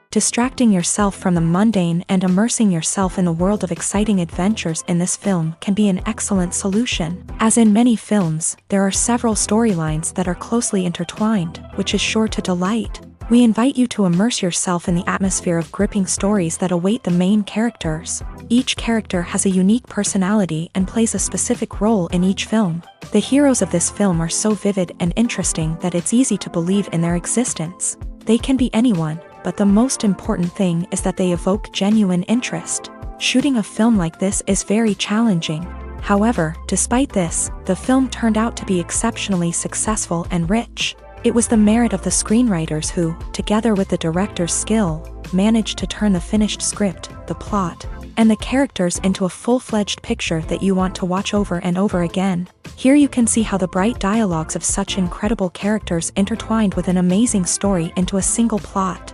Distracting yourself from the mundane and immersing yourself in the world of exciting adventures in this film can be an excellent solution. As in many films, there are several storylines that are closely intertwined, which is sure to delight. We invite you to immerse yourself in the atmosphere of gripping stories that await the main characters. Each character has a unique personality and plays a specific role in each film. The heroes of this film are so vivid and interesting that it's easy to believe in their existence. They can be anyone, but the most important thing is that they evoke genuine interest. Shooting a film like this is very challenging. However, despite this, the film turned out to be exceptionally successful and rich. It was the merit of the screenwriters who, together with the director's skill, managed to turn the finished script, the plot, and the characters into a full-fledged picture that you want to watch over and over again. Here you can see how the bright dialogues of such incredible characters intertwined with an amazing story into a single plot.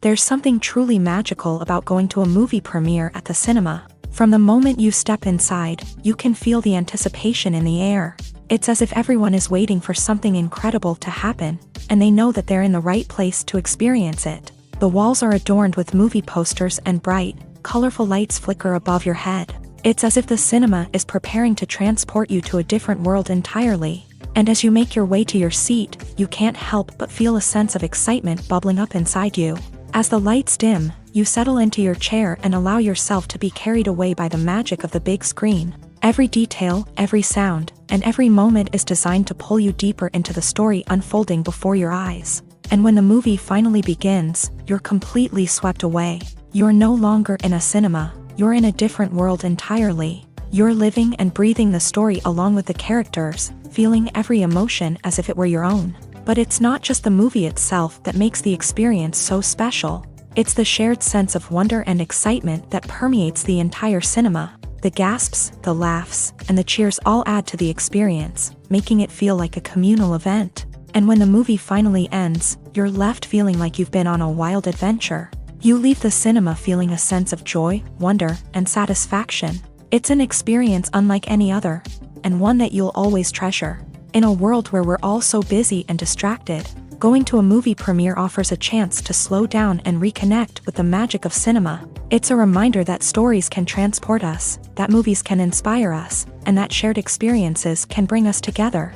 There's something truly magical about going to a movie premiere at the cinema. From the moment you step inside, you can feel the anticipation in the air. It's as if everyone is waiting for something incredible to happen, and they know that they're in the right place to experience it. The walls are adorned with movie posters and bright, colorful lights flicker above your head. It's as if the cinema is preparing to transport you to a different world entirely. And as you make your way to your seat, you can't help but feel a sense of excitement bubbling up inside you. As the lights dim, you settle into your chair and allow yourself to be carried away by the magic of the big screen. Every detail, every sound, and every moment is designed to pull you deeper into the story unfolding before your eyes. And when the movie finally begins, you're completely swept away. You're no longer in a cinema, you're in a different world entirely. You're living and breathing the story along with the characters, feeling every emotion as if it were your own. But it's not just the movie itself that makes the experience so special. It's the shared sense of wonder and excitement that permeates the entire cinema. The gasps, the laughs, and the cheers all add to the experience, making it feel like a communal event. And when the movie finally ends, you're left feeling like you've been on a wild adventure. You leave the cinema feeling a sense of joy, wonder, and satisfaction. It's an experience unlike any other, and one that you'll always treasure. In a world where we're all so busy and distracted, going to a movie premiere offers a chance to slow down and reconnect with the magic of cinema. It's a reminder that stories can transport us, that movies can inspire us, and that shared experiences can bring us together.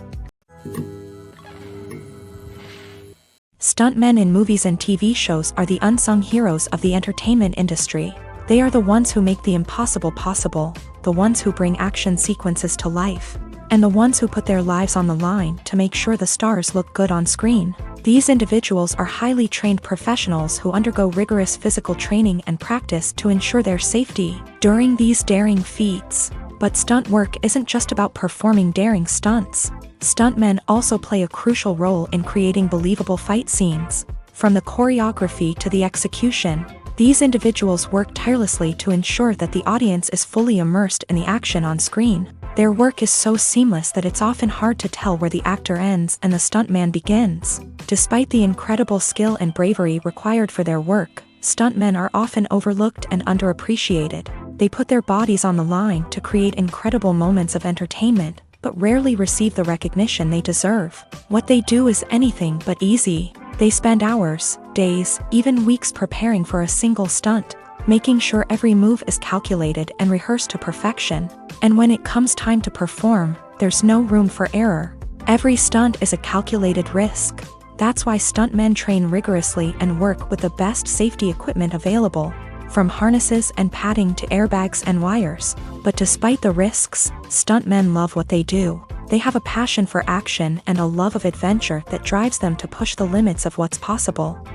Stuntmen in movies and TV shows are the unsung heroes of the entertainment industry. They are the ones who make the impossible possible, the ones who bring action sequences to life, and the ones who put their lives on the line to make sure the stars look good on screen. These individuals are highly trained professionals who undergo rigorous physical training and practice to ensure their safety during these daring feats. But stunt work isn't just about performing daring stunts. Stuntmen also play a crucial role in creating believable fight scenes. From the choreography to the execution, these individuals work tirelessly to ensure that the audience is fully immersed in the action on screen. Their work is so seamless that it's often hard to tell where the actor ends and the stuntman begins. Despite the incredible skill and bravery required for their work, stuntmen are often overlooked and underappreciated. They put their bodies on the line to create incredible moments of entertainment, but rarely receive the recognition they deserve. What they do is anything but easy. They spend hours, days, even weeks preparing for a single stunt, making sure every move is calculated and rehearsed to perfection. And when it comes time to perform, there's no room for error. Every stunt is a calculated risk. That's why stuntmen train rigorously and work with the best safety equipment available, from harnesses and padding to airbags and wires. But despite the risks, stuntmen love what they do. They have a passion for action and a love of adventure that drives them to push the limits of what's possible.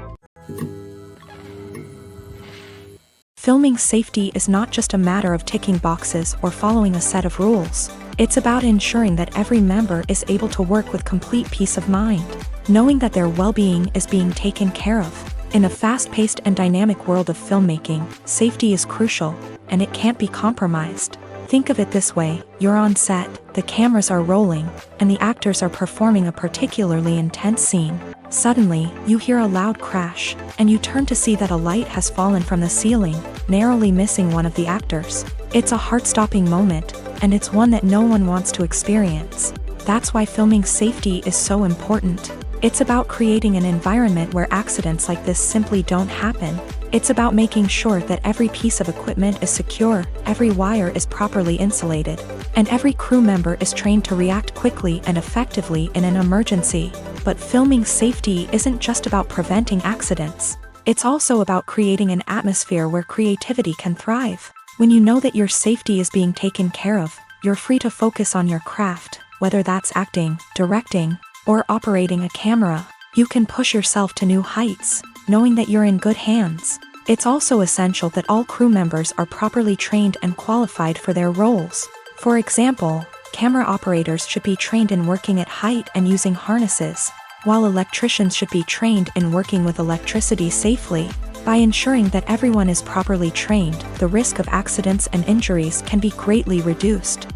Filming safety is not just a matter of ticking boxes or following a set of rules. It's about ensuring that every member is able to work with complete peace of mind, knowing that their well-being is being taken care of. In a fast-paced and dynamic world of filmmaking, safety is crucial, and it can't be compromised. Think of it this way: you're on set, the cameras are rolling, and the actors are performing a particularly intense scene. Suddenly, you hear a loud crash, and you turn to see that a light has fallen from the ceiling, narrowly missing one of the actors. It's a heart-stopping moment, and it's one that no one wants to experience. That's why filming safety is so important. It's about creating an environment where accidents like this simply don't happen. It's about making sure that every piece of equipment is secure, every wire is properly insulated, and every crew member is trained to react quickly and effectively in an emergency. But filming safety isn't just about preventing accidents. It's also about creating an atmosphere where creativity can thrive. When you know that your safety is being taken care of, you're free to focus on your craft, whether that's acting, directing, or operating a camera. You can push yourself to new heights, knowing that you're in good hands. It's also essential that all crew members are properly trained and qualified for their roles. For example, camera operators should be trained in working at height and using harnesses, while electricians should be trained in working with electricity safely. By ensuring that everyone is properly trained, the risk of accidents and injuries can be greatly reduced.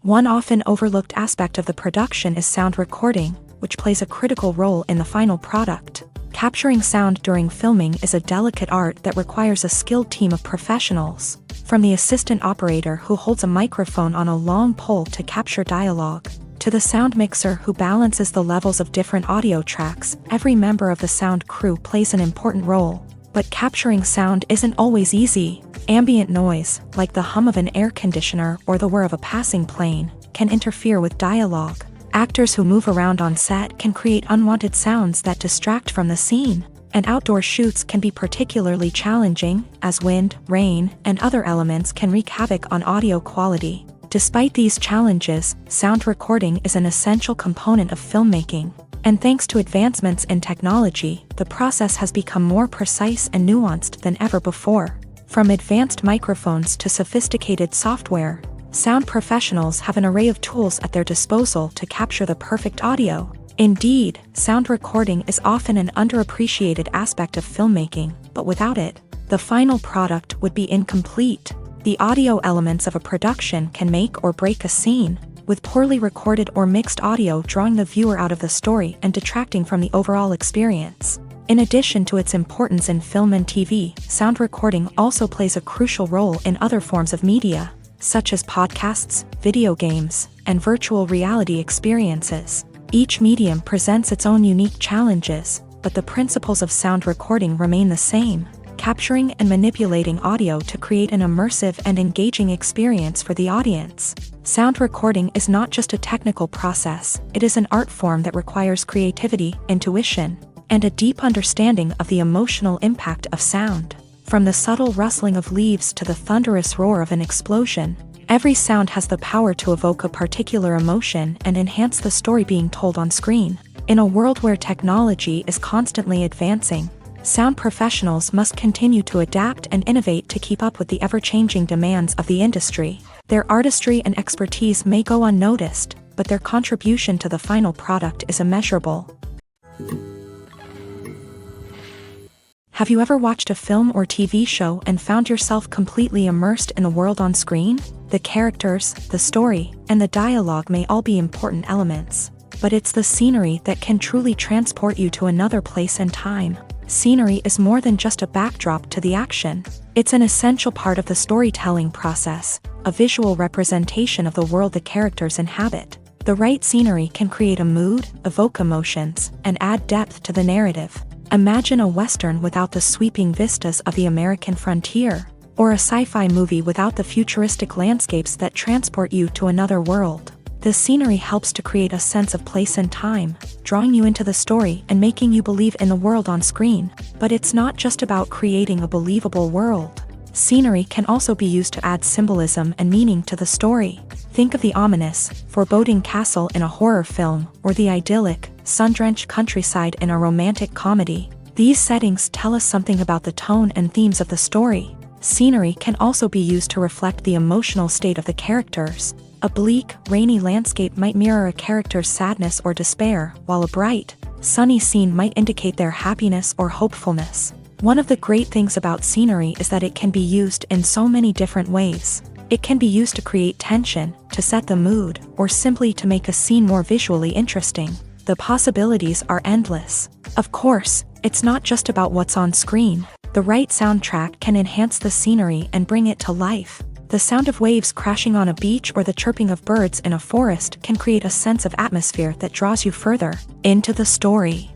One often overlooked aspect of the production is sound recording, which plays a critical role in the final product. Capturing sound during filming is a delicate art that requires a skilled team of professionals. From the assistant operator who holds a microphone on a long pole to capture dialogue, to the sound mixer who balances the levels of different audio tracks, every member of the sound crew plays an important role. But capturing sound isn't always easy. Ambient noise, like the hum of an air conditioner or the whir of a passing plane, can interfere with dialogue. Actors who move around on set can create unwanted sounds that distract from the scene. And outdoor shoots can be particularly challenging, as wind, rain, and other elements can wreak havoc on audio quality. Despite these challenges, sound recording is an essential component of filmmaking. And thanks to advancements in technology, the process has become more precise and nuanced than ever before. From advanced microphones to sophisticated software, sound professionals have an array of tools at their disposal to capture the perfect audio. Indeed, sound recording is often an underappreciated aspect of filmmaking, but without it, the final product would be incomplete. The audio elements of a production can make or break a scene, with poorly recorded or mixed audio drawing the viewer out of the story and detracting from the overall experience. In addition to its importance in film and TV, sound recording also plays a crucial role in other forms of media, such as podcasts, video games, and virtual reality experiences. Each medium presents its own unique challenges, but the principles of sound recording remain the same, capturing and manipulating audio to create an immersive and engaging experience for the audience. Sound recording is not just a technical process, it is an art form that requires creativity, intuition, and a deep understanding of the emotional impact of sound. From the subtle rustling of leaves to the thunderous roar of an explosion, every sound has the power to evoke a particular emotion and enhance the story being told on screen. In a world where technology is constantly advancing, sound professionals must continue to adapt and innovate to keep up with the ever-changing demands of the industry. Their artistry and expertise may go unnoticed, but their contribution to the final product is immeasurable. Have you ever watched a film or TV show and found yourself completely immersed in the world on screen? The characters, the story, and the dialogue may all be important elements, but it's the scenery that can truly transport you to another place and time. Scenery is more than just a backdrop to the action. It's an essential part of the storytelling process, a visual representation of the world the characters inhabit. The right scenery can create a mood, evoke emotions, and add depth to the narrative. Imagine a Western without the sweeping vistas of the American frontier, or a sci-fi movie without the futuristic landscapes that transport you to another world. The scenery helps to create a sense of place and time, drawing you into the story and making you believe in the world on screen. But it's not just about creating a believable world. Scenery can also be used to add symbolism and meaning to the story. Think of the ominous, foreboding castle in a horror film, or the idyllic, sun-drenched countryside in a romantic comedy. These settings tell us something about the tone and themes of the story. Scenery can also be used to reflect the emotional state of the characters. A bleak, rainy landscape might mirror a character's sadness or despair, while a bright, sunny scene might indicate their happiness or hopefulness. One of the great things about scenery is that it can be used in so many different ways. It can be used to create tension, to set the mood, or simply to make a scene more visually interesting. The possibilities are endless. Of course, it's not just about what's on screen. The right soundtrack can enhance the scenery and bring it to life. The sound of waves crashing on a beach or the chirping of birds in a forest can create a sense of atmosphere that draws you further into the story.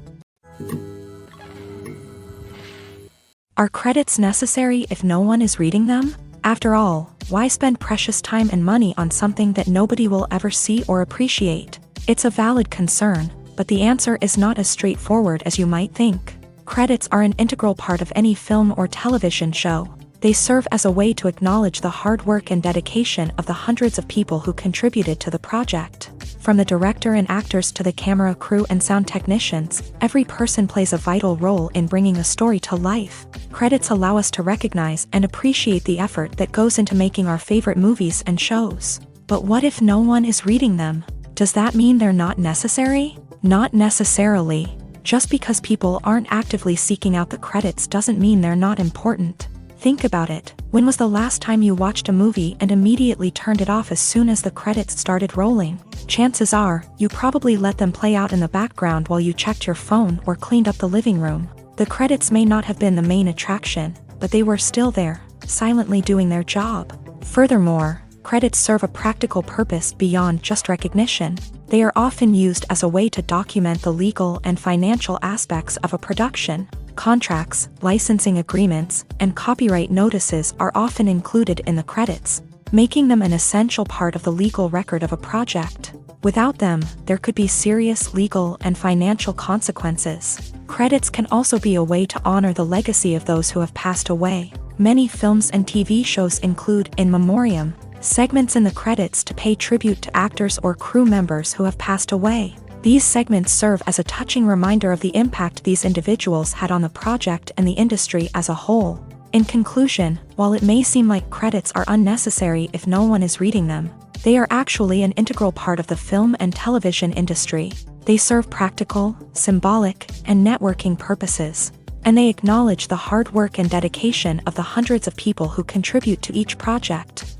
Are credits necessary if no one is reading them? After all, why spend precious time and money on something that nobody will ever see or appreciate? It's a valid concern, but the answer is not as straightforward as you might think. Credits are an integral part of any film or television show. They serve as a way to acknowledge the hard work and dedication of the hundreds of people who contributed to the project. From the director and actors to the camera crew and sound technicians, every person plays a vital role in bringing a story to life. Credits allow us to recognize and appreciate the effort that goes into making our favorite movies and shows. But what if no one is reading them? Does that mean they're not necessary? Not necessarily. Just because people aren't actively seeking out the credits doesn't mean they're not important. Think about it. When was the last time you watched a movie and immediately turned it off as soon as the credits started rolling? Chances are, you probably let them play out in the background while you checked your phone or cleaned up the living room. The credits may not have been the main attraction, but they were still there, silently doing their job. Furthermore, credits serve a practical purpose beyond just recognition. They are often used as a way to document the legal and financial aspects of a production. Contracts, licensing agreements, and copyright notices are often included in the credits, making them an essential part of the legal record of a project. Without them, there could be serious legal and financial consequences. Credits can also be a way to honor the legacy of those who have passed away. Many films and TV shows include in memoriam segments in the credits to pay tribute to actors or crew members who have passed away. These segments serve as a touching reminder of the impact these individuals had on the project and the industry as a whole. In conclusion, while it may seem like credits are unnecessary if no one is reading them, they are actually an integral part of the film and television industry. They serve practical, symbolic, and networking purposes, and they acknowledge the hard work and dedication of the hundreds of people who contribute to each project.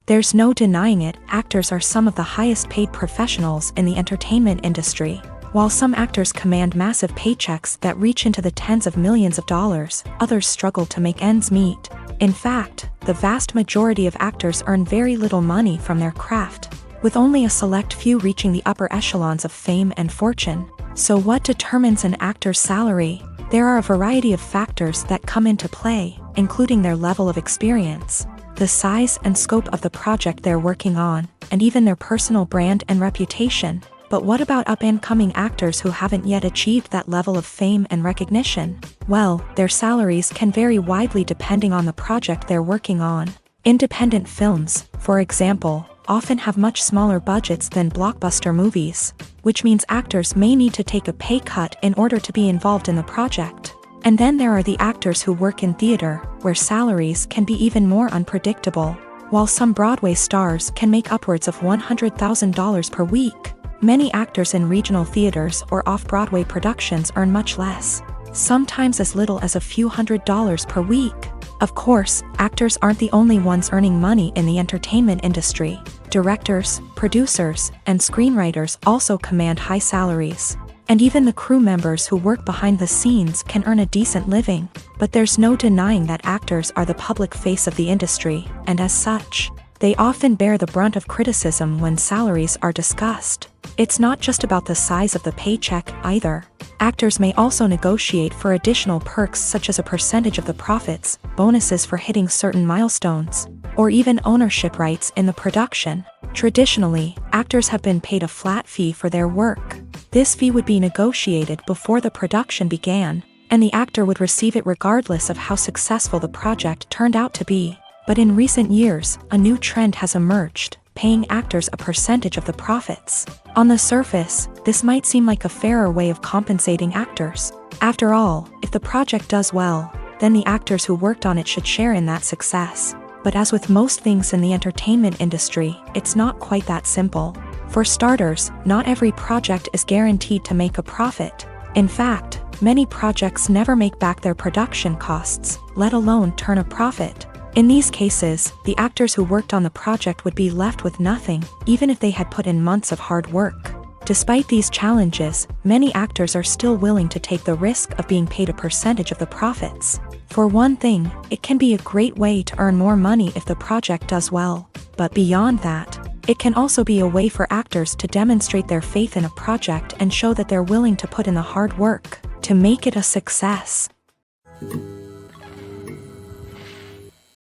There's no denying it, actors are some of the highest paid professionals in the entertainment industry. While some actors command massive paychecks that reach into the tens of millions of dollars, others struggle to make ends meet. In fact, the vast majority of actors earn very little money from their craft, with only a select few reaching the upper echelons of fame and fortune. So what determines an actor's salary? There are a variety of factors that come into play, including their level of experience, the size and scope of the project they're working on, and even their personal brand and reputation. But what about up-and-coming actors who haven't yet achieved that level of fame and recognition? Well, their salaries can vary widely depending on the project they're working on. Independent films, for example, often have much smaller budgets than blockbuster movies, which means actors may need to take a pay cut in order to be involved in the project. And then there are the actors who work in theater, where salaries can be even more unpredictable. While some Broadway stars can make upwards of $100,000 per week, many actors in regional theaters or off-Broadway productions earn much less, sometimes as little as a few $100s per week. Of course, actors aren't the only ones earning money in the entertainment industry. Directors, producers, and screenwriters also command high salaries. And even the crew members who work behind the scenes can earn a decent living. But there's no denying that actors are the public face of the industry, and as such, they often bear the brunt of criticism when salaries are discussed. It's not just about the size of the paycheck, either. Actors may also negotiate for additional perks such as a percentage of the profits, bonuses for hitting certain milestones, or even ownership rights in the production. Traditionally, actors have been paid a flat fee for their work. This fee would be negotiated before the production began, and the actor would receive it regardless of how successful the project turned out to be. But in recent years, a new trend has emerged, paying actors a percentage of the profits. On the surface, this might seem like a fairer way of compensating actors. After all, if the project does well, then the actors who worked on it should share in that success. But as with most things in the entertainment industry, it's not quite that simple. For starters, not every project is guaranteed to make a profit. In fact, many projects never make back their production costs, let alone turn a profit. In these cases, the actors who worked on the project would be left with nothing, even if they had put in months of hard work. Despite these challenges, many actors are still willing to take the risk of being paid a percentage of the profits. For one thing, it can be a great way to earn more money if the project does well. But beyond that, it can also be a way for actors to demonstrate their faith in a project and show that they're willing to put in the hard work to make it a success.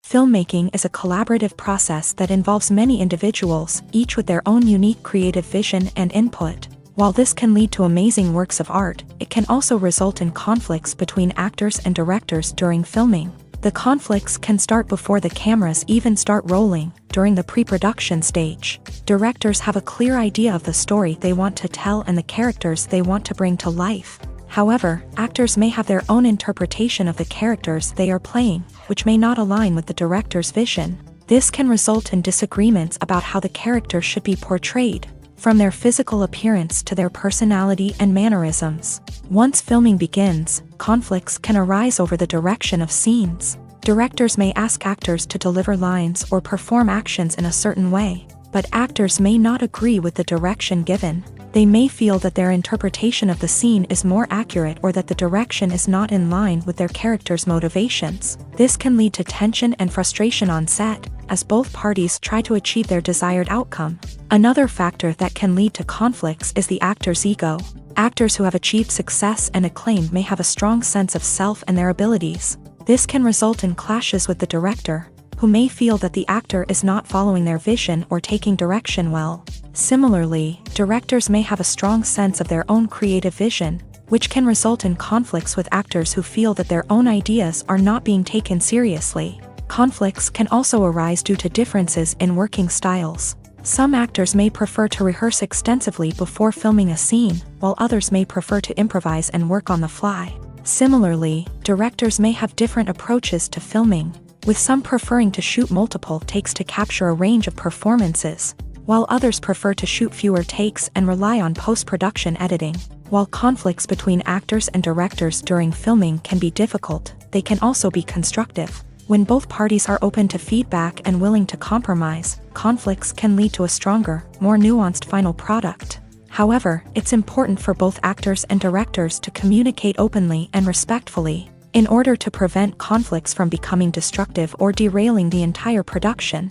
Filmmaking is a collaborative process that involves many individuals, each with their own unique creative vision and input. While this can lead to amazing works of art, it can also result in conflicts between actors and directors during filming. The conflicts can start before the cameras even start rolling, during the pre-production stage. Directors have a clear idea of the story they want to tell and the characters they want to bring to life. However, actors may have their own interpretation of the characters they are playing, which may not align with the director's vision. This can result in disagreements about how the character should be portrayed, from their physical appearance to their personality and mannerisms. Once filming begins, conflicts can arise over the direction of scenes. Directors may ask actors to deliver lines or perform actions in a certain way, but actors may not agree with the direction given. They may feel that their interpretation of the scene is more accurate or that the direction is not in line with their character's motivations. This can lead to tension and frustration on set, as both parties try to achieve their desired outcome. Another factor that can lead to conflicts is the actor's ego. Actors who have achieved success and acclaim may have a strong sense of self and their abilities. This can result in clashes with the director, who may feel that the actor is not following their vision or taking direction well. Similarly, directors may have a strong sense of their own creative vision, which can result in conflicts with actors who feel that their own ideas are not being taken seriously. Conflicts can also arise due to differences in working styles. Some actors may prefer to rehearse extensively before filming a scene, while others may prefer to improvise and work on the fly. Similarly, directors may have different approaches to filming, with some preferring to shoot multiple takes to capture a range of performances, while others prefer to shoot fewer takes and rely on post-production editing. While conflicts between actors and directors during filming can be difficult, they can also be constructive. When both parties are open to feedback and willing to compromise, conflicts can lead to a stronger, more nuanced final product. However, it's important for both actors and directors to communicate openly and respectfully, in order to prevent conflicts from becoming destructive or derailing the entire production.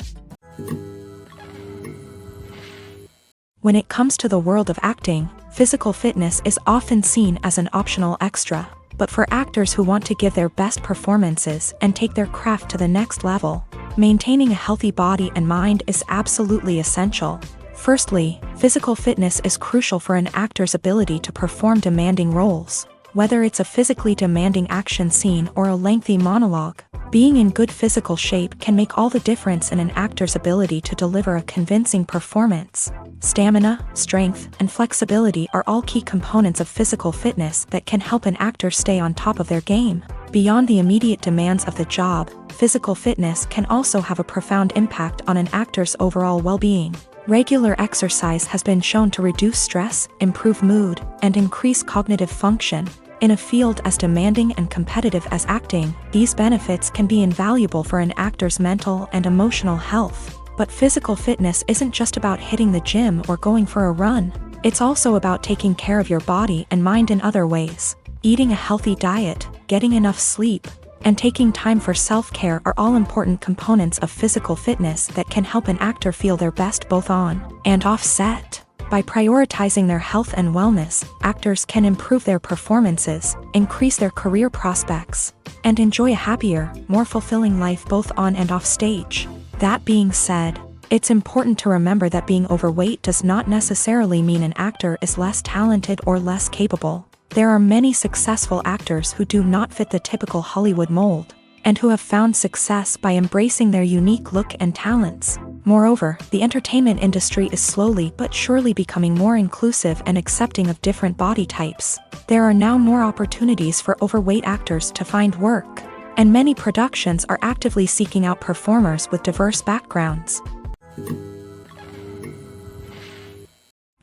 When it comes to the world of acting, physical fitness is often seen as an optional extra. But for actors who want to give their best performances and take their craft to the next level, maintaining a healthy body and mind is absolutely essential. Firstly, physical fitness is crucial for an actor's ability to perform demanding roles. Whether it's a physically demanding action scene or a lengthy monologue, being in good physical shape can make all the difference in an actor's ability to deliver a convincing performance. Stamina, strength, and flexibility are all key components of physical fitness that can help an actor stay on top of their game. Beyond the immediate demands of the job, physical fitness can also have a profound impact on an actor's overall well-being. Regular exercise has been shown to reduce stress, improve mood, and increase cognitive function. In a field as demanding and competitive as acting, these benefits can be invaluable for an actor's mental and emotional health. But physical fitness isn't just about hitting the gym or going for a run. It's also about taking care of your body and mind in other ways. Eating a healthy diet, getting enough sleep, and taking time for self-care are all important components of physical fitness that can help an actor feel their best both on and off set. By prioritizing their health and wellness, actors can improve their performances, increase their career prospects, and enjoy a happier, more fulfilling life both on and off stage. That being said, it's important to remember that being overweight does not necessarily mean an actor is less talented or less capable. There are many successful actors who do not fit the typical Hollywood mold, and who have found success by embracing their unique look and talents. Moreover, the entertainment industry is slowly but surely becoming more inclusive and accepting of different body types. There are now more opportunities for overweight actors to find work, and many productions are actively seeking out performers with diverse backgrounds.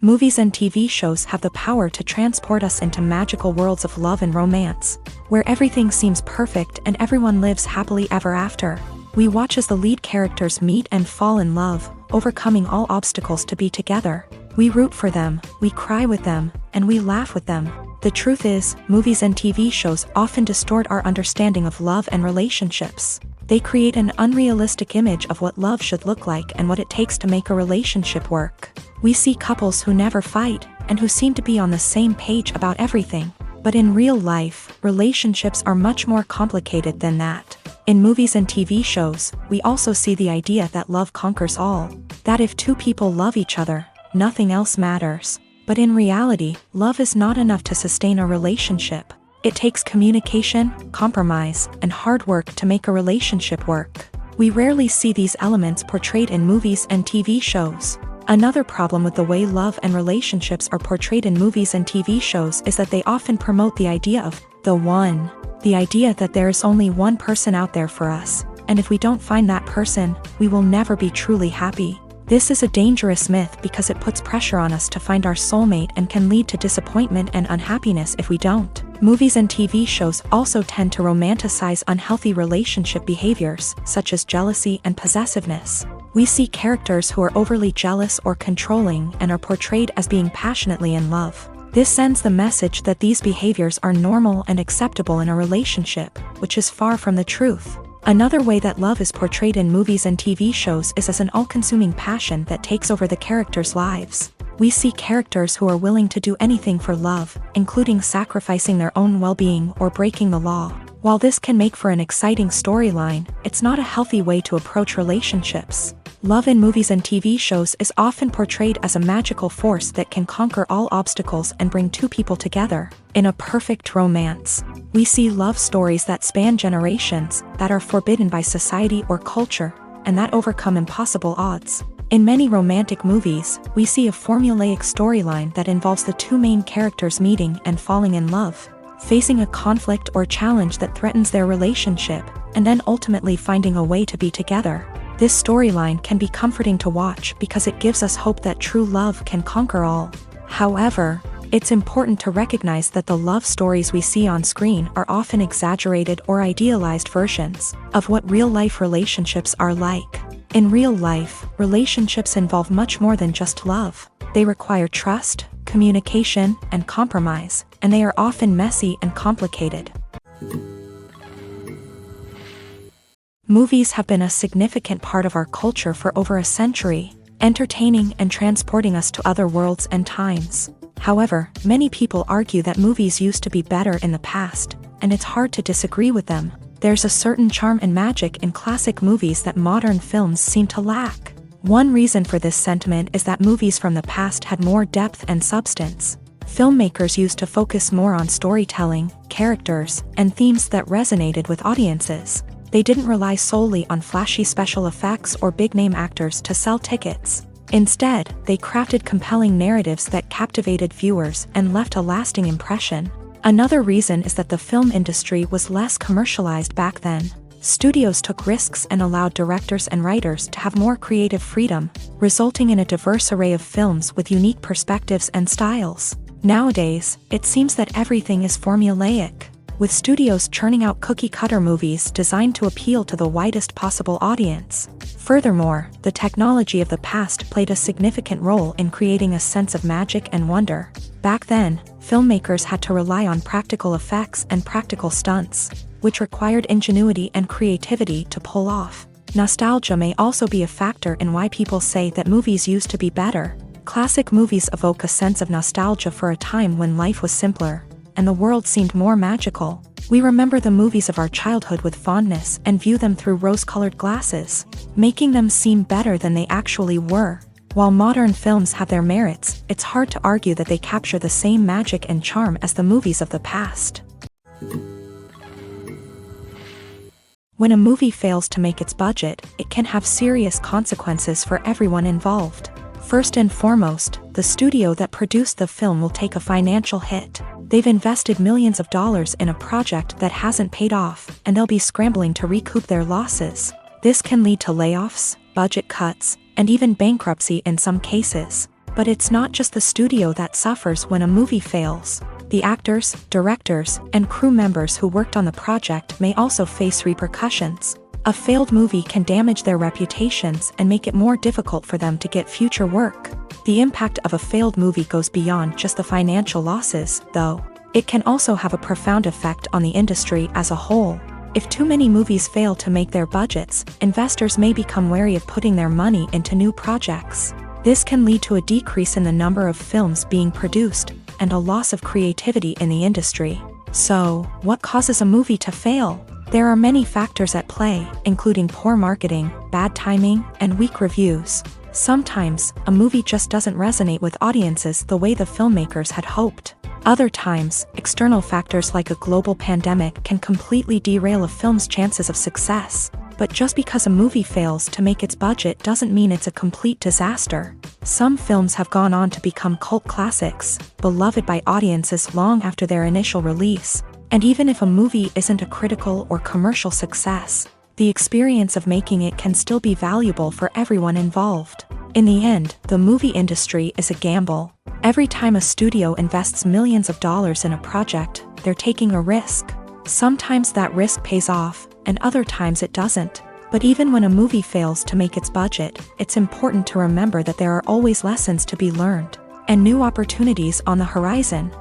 Movies and TV shows have the power to transport us into magical worlds of love and romance, where everything seems perfect and everyone lives happily ever after. We watch as the lead characters meet and fall in love, overcoming all obstacles to be together. We root for them, we cry with them, and we laugh with them. The truth is, movies and TV shows often distort our understanding of love and relationships. They create an unrealistic image of what love should look like and what it takes to make a relationship work. We see couples who never fight, and who seem to be on the same page about everything. But in real life, relationships are much more complicated than that. In movies and TV shows, we also see the idea that love conquers all. That if two people love each other, nothing else matters. But in reality, love is not enough to sustain a relationship. It takes communication, compromise, and hard work to make a relationship work. We rarely see these elements portrayed in movies and TV shows. Another problem with the way love and relationships are portrayed in movies and TV shows is that they often promote the idea of the one. The idea that there is only one person out there for us, and if we don't find that person, we will never be truly happy. This is a dangerous myth because it puts pressure on us to find our soulmate and can lead to disappointment and unhappiness if we don't. Movies and TV shows also tend to romanticize unhealthy relationship behaviors, such as jealousy and possessiveness. We see characters who are overly jealous or controlling and are portrayed as being passionately in love. This sends the message that these behaviors are normal and acceptable in a relationship, which is far from the truth. Another way that love is portrayed in movies and TV shows is as an all-consuming passion that takes over the characters' lives. We see characters who are willing to do anything for love, including sacrificing their own well-being or breaking the law. While this can make for an exciting storyline, it's not a healthy way to approach relationships. Love in movies and TV shows is often portrayed as a magical force that can conquer all obstacles and bring two people together. In a perfect romance, we see love stories that span generations, that are forbidden by society or culture, and that overcome impossible odds. In many romantic movies, we see a formulaic storyline that involves the two main characters meeting and falling in love, facing a conflict or challenge that threatens their relationship, and then ultimately finding a way to be together. This storyline can be comforting to watch because it gives us hope that true love can conquer all. However, it's important to recognize that the love stories we see on screen are often exaggerated or idealized versions of what real-life relationships are like. In real life, relationships involve much more than just love. They require trust, communication, and compromise, and they are often messy and complicated. Movies have been a significant part of our culture for over a century, entertaining and transporting us to other worlds and times. However, many people argue that movies used to be better in the past, and it's hard to disagree with them. There's a certain charm and magic in classic movies that modern films seem to lack. One reason for this sentiment is that movies from the past had more depth and substance. Filmmakers used to focus more on storytelling, characters, and themes that resonated with audiences. They didn't rely solely on flashy special effects or big-name actors to sell tickets. Instead, they crafted compelling narratives that captivated viewers and left a lasting impression. Another reason is that the film industry was less commercialized back then. Studios took risks and allowed directors and writers to have more creative freedom, resulting in a diverse array of films with unique perspectives and styles. Nowadays, it seems that everything is formulaic, with studios churning out cookie-cutter movies designed to appeal to the widest possible audience. Furthermore, the technology of the past played a significant role in creating a sense of magic and wonder. Back then, filmmakers had to rely on practical effects and practical stunts, which required ingenuity and creativity to pull off. Nostalgia may also be a factor in why people say that movies used to be better. Classic movies evoke a sense of nostalgia for a time when life was simpler, and the world seemed more magical. We remember the movies of our childhood with fondness and view them through rose-colored glasses, making them seem better than they actually were. While modern films have their merits, it's hard to argue that they capture the same magic and charm as the movies of the past. When a movie fails to make its budget, it can have serious consequences for everyone involved. First and foremost, the studio that produced the film will take a financial hit. They've invested millions of dollars in a project that hasn't paid off, and they'll be scrambling to recoup their losses. This can lead to layoffs, budget cuts, and even bankruptcy in some cases. But it's not just the studio that suffers when a movie fails. The actors, directors, and crew members who worked on the project may also face repercussions. A failed movie can damage their reputations and make it more difficult for them to get future work. The impact of a failed movie goes beyond just the financial losses, though. It can also have a profound effect on the industry as a whole. If too many movies fail to make their budgets, investors may become wary of putting their money into new projects. This can lead to a decrease in the number of films being produced, and a loss of creativity in the industry. So, what causes a movie to fail? There are many factors at play, including poor marketing, bad timing, and weak reviews. Sometimes, a movie just doesn't resonate with audiences the way the filmmakers had hoped. Other times, external factors like a global pandemic can completely derail a film's chances of success. But just because a movie fails to make its budget doesn't mean it's a complete disaster. Some films have gone on to become cult classics, beloved by audiences long after their initial release. And even if a movie isn't a critical or commercial success, the experience of making it can still be valuable for everyone involved. In the end, the movie industry is a gamble. Every time a studio invests millions of dollars in a project, they're taking a risk. Sometimes that risk pays off, and other times it doesn't. But even when a movie fails to make its budget, it's important to remember that there are always lessons to be learned, and new opportunities on the horizon.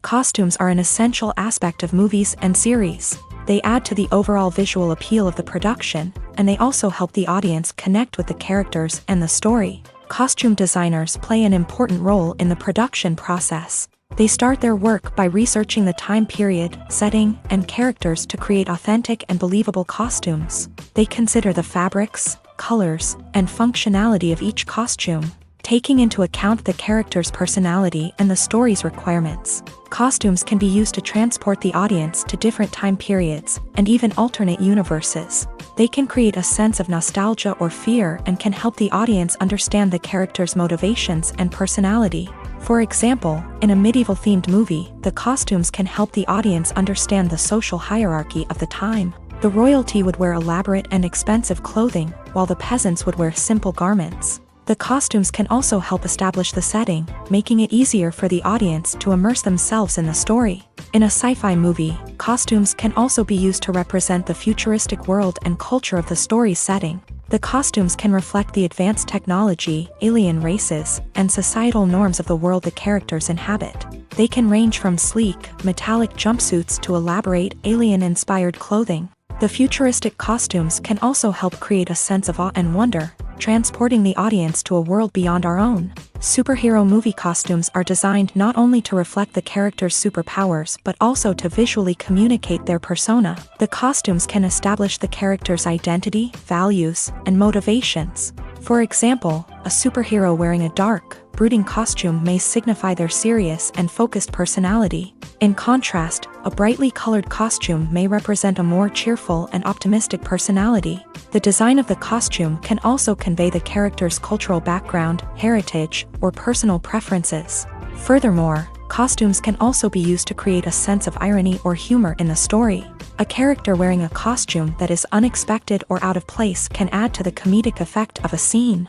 Costumes are an essential aspect of movies and series. They add to the overall visual appeal of the production, and they also help the audience connect with the characters and the story. Costume designers play an important role in the production process. They start their work by researching the time period, setting, and characters to create authentic and believable costumes. They consider the fabrics, colors, and functionality of each costume, taking into account the character's personality and the story's requirements. Costumes can be used to transport the audience to different time periods, and even alternate universes. They can create a sense of nostalgia or fear and can help the audience understand the character's motivations and personality. For example, in a medieval-themed movie, the costumes can help the audience understand the social hierarchy of the time. The royalty would wear elaborate and expensive clothing, while the peasants would wear simple garments. The costumes can also help establish the setting, making it easier for the audience to immerse themselves in the story. In a sci-fi movie, costumes can also be used to represent the futuristic world and culture of the story's setting. The costumes can reflect the advanced technology, alien races, and societal norms of the world the characters inhabit. They can range from sleek, metallic jumpsuits to elaborate, alien-inspired clothing. The futuristic costumes can also help create a sense of awe and wonder, transporting the audience to a world beyond our own. Superhero movie costumes are designed not only to reflect the character's superpowers but also to visually communicate their persona. The costumes can establish the character's identity, values, and motivations. For example, a superhero wearing a dark, brooding costume may signify their serious and focused personality. In contrast, a brightly colored costume may represent a more cheerful and optimistic personality. The design of the costume can also convey the character's cultural background, heritage, or personal preferences. Furthermore, costumes can also be used to create a sense of irony or humor in the story. A character wearing a costume that is unexpected or out of place can add to the comedic effect of a scene.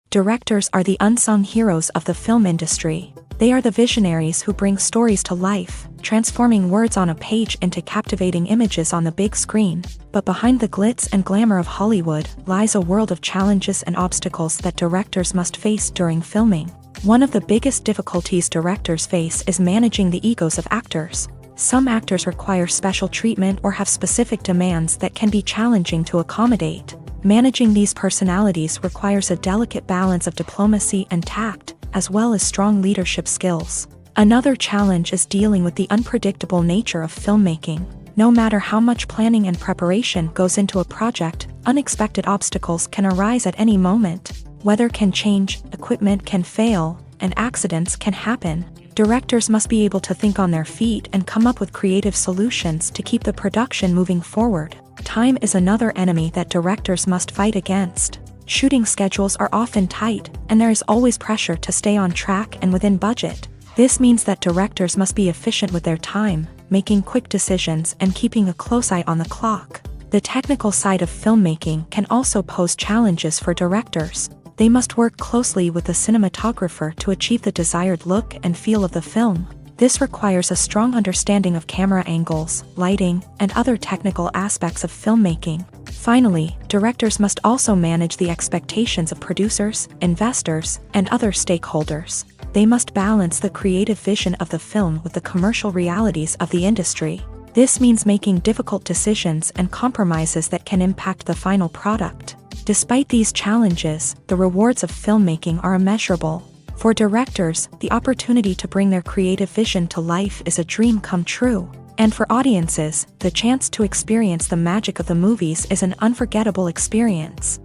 Directors are the unsung heroes of the film industry. They are the visionaries who bring stories to life, transforming words on a page into captivating images on the big screen. But behind the glitz and glamour of Hollywood lies a world of challenges and obstacles that directors must face during filming. One of the biggest difficulties directors face is managing the egos of actors. Some actors require special treatment or have specific demands that can be challenging to accommodate. Managing these personalities requires a delicate balance of diplomacy and tact, as well as strong leadership skills. Another challenge is dealing with the unpredictable nature of filmmaking. No matter how much planning and preparation goes into a project, unexpected obstacles can arise at any moment. Weather can change, equipment can fail, and accidents can happen. Directors must be able to think on their feet and come up with creative solutions to keep the production moving forward. Time is another enemy that directors must fight against. Shooting schedules are often tight, and there is always pressure to stay on track and within budget. This means that directors must be efficient with their time, making quick decisions and keeping a close eye on the clock. The technical side of filmmaking can also pose challenges for directors. They must work closely with the cinematographer to achieve the desired look and feel of the film. This requires a strong understanding of camera angles, lighting, and other technical aspects of filmmaking. Finally, directors must also manage the expectations of producers, investors, and other stakeholders. They must balance the creative vision of the film with the commercial realities of the industry. This means making difficult decisions and compromises that can impact the final product. Despite these challenges, the rewards of filmmaking are immeasurable. For directors, the opportunity to bring their creative vision to life is a dream come true. And for audiences, the chance to experience the magic of the movies is an unforgettable experience.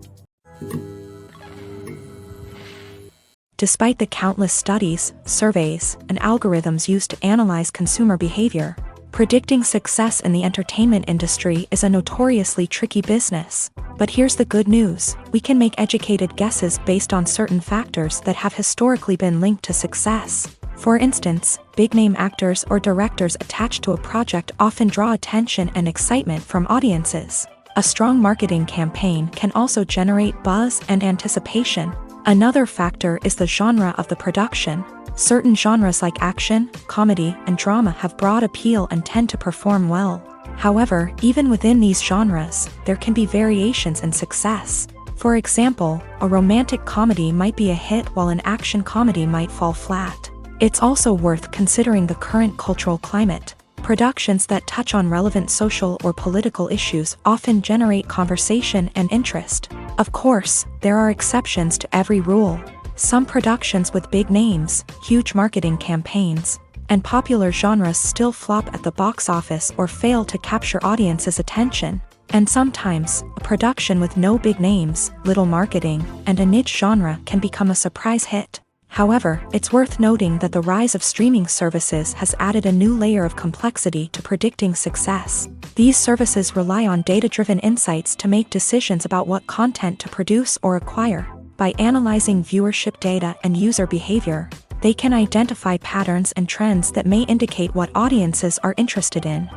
Despite the countless studies, surveys, and algorithms used to analyze consumer behavior, predicting success in the entertainment industry is a notoriously tricky business. But here's the good news: we can make educated guesses based on certain factors that have historically been linked to success. For instance, big-name actors or directors attached to a project often draw attention and excitement from audiences. A strong marketing campaign can also generate buzz and anticipation. Another factor is the genre of the production. Certain genres like action, comedy, and drama have broad appeal and tend to perform well. However, even within these genres, there can be variations in success. For example, a romantic comedy might be a hit while an action comedy might fall flat. It's also worth considering the current cultural climate. Productions that touch on relevant social or political issues often generate conversation and interest. Of course, there are exceptions to every rule. Some productions with big names, huge marketing campaigns, and popular genres still flop at the box office or fail to capture audiences' attention. And sometimes, a production with no big names, little marketing, and a niche genre can become a surprise hit. However, it's worth noting that the rise of streaming services has added a new layer of complexity to predicting success. These services rely on data-driven insights to make decisions about what content to produce or acquire. By analyzing viewership data and user behavior, they can identify patterns and trends that may indicate what audiences are interested in.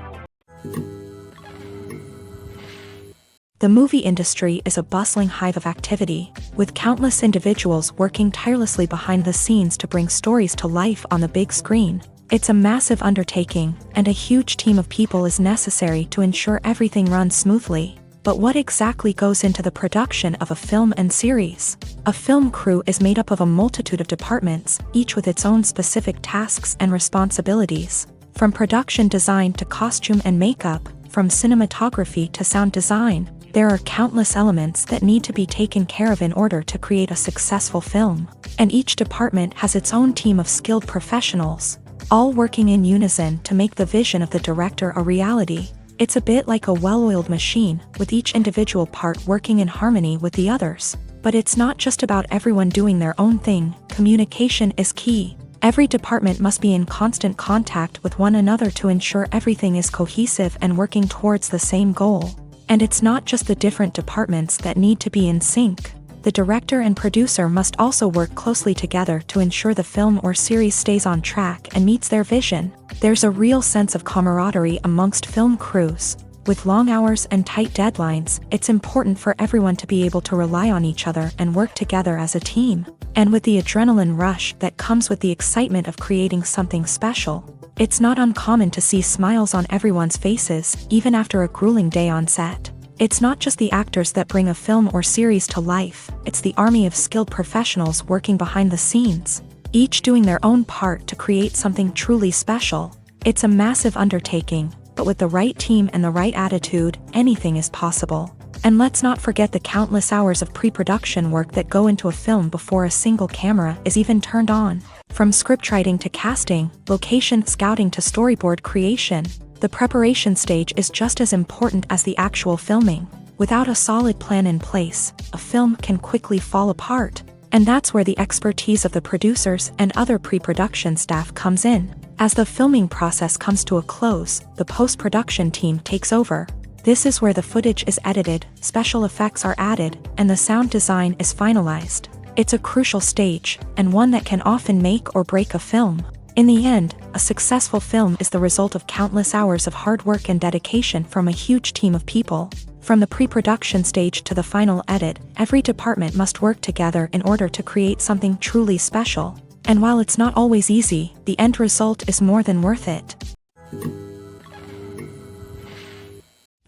The movie industry is a bustling hive of activity, with countless individuals working tirelessly behind the scenes to bring stories to life on the big screen. It's a massive undertaking, and a huge team of people is necessary to ensure everything runs smoothly. But what exactly goes into the production of a film and series? A film crew is made up of a multitude of departments, each with its own specific tasks and responsibilities. From production design to costume and makeup, from cinematography to sound design, there are countless elements that need to be taken care of in order to create a successful film. And each department has its own team of skilled professionals, all working in unison to make the vision of the director a reality. It's a bit like a well-oiled machine, with each individual part working in harmony with the others. But it's not just about everyone doing their own thing. Communication is key. Every department must be in constant contact with one another to ensure everything is cohesive and working towards the same goal. And it's not just the different departments that need to be in sync. The director and producer must also work closely together to ensure the film or series stays on track and meets their vision. There's a real sense of camaraderie amongst film crews. With long hours and tight deadlines, it's important for everyone to be able to rely on each other and work together as a team. And with the adrenaline rush that comes with the excitement of creating something special, it's not uncommon to see smiles on everyone's faces, even after a grueling day on set. It's not just the actors that bring a film or series to life, it's the army of skilled professionals working behind the scenes, each doing their own part to create something truly special. It's a massive undertaking, but with the right team and the right attitude, anything is possible. And let's not forget the countless hours of pre-production work that go into a film before a single camera is even turned on. From scriptwriting to casting, location scouting to storyboard creation, the preparation stage is just as important as the actual filming. Without a solid plan in place, a film can quickly fall apart. And that's where the expertise of the producers and other pre-production staff comes in. As the filming process comes to a close, the post-production team takes over. This is where the footage is edited, special effects are added, and the sound design is finalized. It's a crucial stage, and one that can often make or break a film. In the end, a successful film is the result of countless hours of hard work and dedication from a huge team of people. From the pre-production stage to the final edit, every department must work together in order to create something truly special. And while it's not always easy, the end result is more than worth it.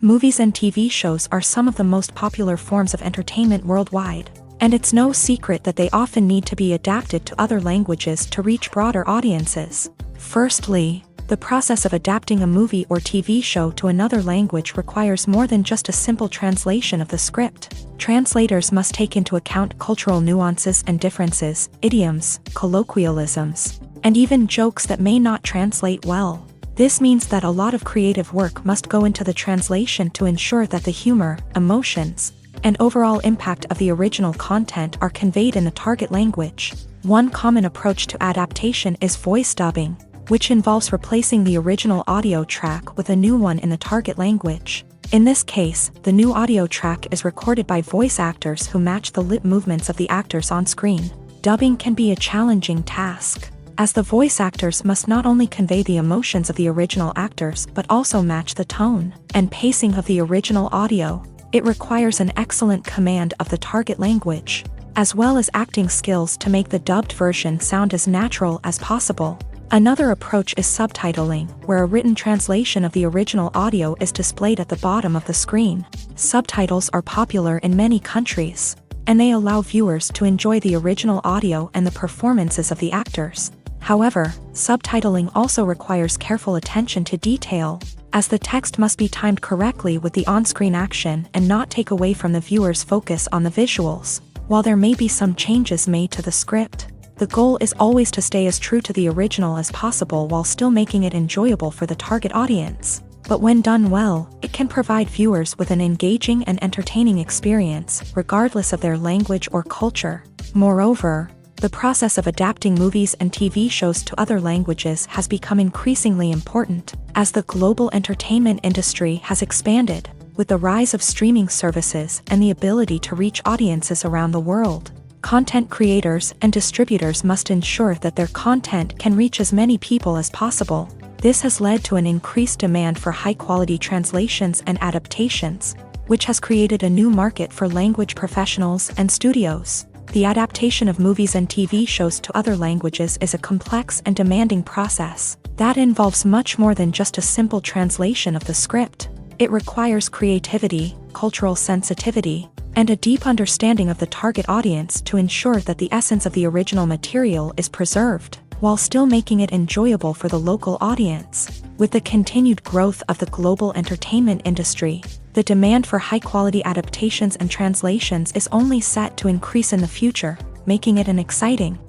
Movies and TV shows are some of the most popular forms of entertainment worldwide, and it's no secret that they often need to be adapted to other languages to reach broader audiences. Firstly, the process of adapting a movie or TV show to another language requires more than just a simple translation of the script. Translators must take into account cultural nuances and differences, idioms, colloquialisms, and even jokes that may not translate well. This means that a lot of creative work must go into the translation to ensure that the humor, emotions, and overall impact of the original content are conveyed in the target language. One common approach to adaptation is voice dubbing, which involves replacing the original audio track with a new one in the target language. In this case, the new audio track is recorded by voice actors who match the lip movements of the actors on screen. Dubbing can be a challenging task, as the voice actors must not only convey the emotions of the original actors but also match the tone and pacing of the original audio. It requires an excellent command of the target language, as well as acting skills to make the dubbed version sound as natural as possible. Another approach is subtitling, where a written translation of the original audio is displayed at the bottom of the screen. Subtitles are popular in many countries, and they allow viewers to enjoy the original audio and the performances of the actors. However, subtitling also requires careful attention to detail, as the text must be timed correctly with the on-screen action and not take away from the viewer's focus on the visuals. While there may be some changes made to the script, the goal is always to stay as true to the original as possible while still making it enjoyable for the target audience. But when done well, it can provide viewers with an engaging and entertaining experience, regardless of their language or culture. Moreover, the process of adapting movies and TV shows to other languages has become increasingly important, as the global entertainment industry has expanded, with the rise of streaming services and the ability to reach audiences around the world. Content creators and distributors must ensure that their content can reach as many people as possible. This has led to an increased demand for high-quality translations and adaptations, which has created a new market for language professionals and studios. The adaptation of movies and TV shows to other languages is a complex and demanding process that involves much more than just a simple translation of the script. It requires creativity, cultural sensitivity, and a deep understanding of the target audience to ensure that the essence of the original material is preserved, while still making it enjoyable for the local audience. With the continued growth of the global entertainment industry, the demand for high-quality adaptations and translations is only set to increase in the future, making it an exciting.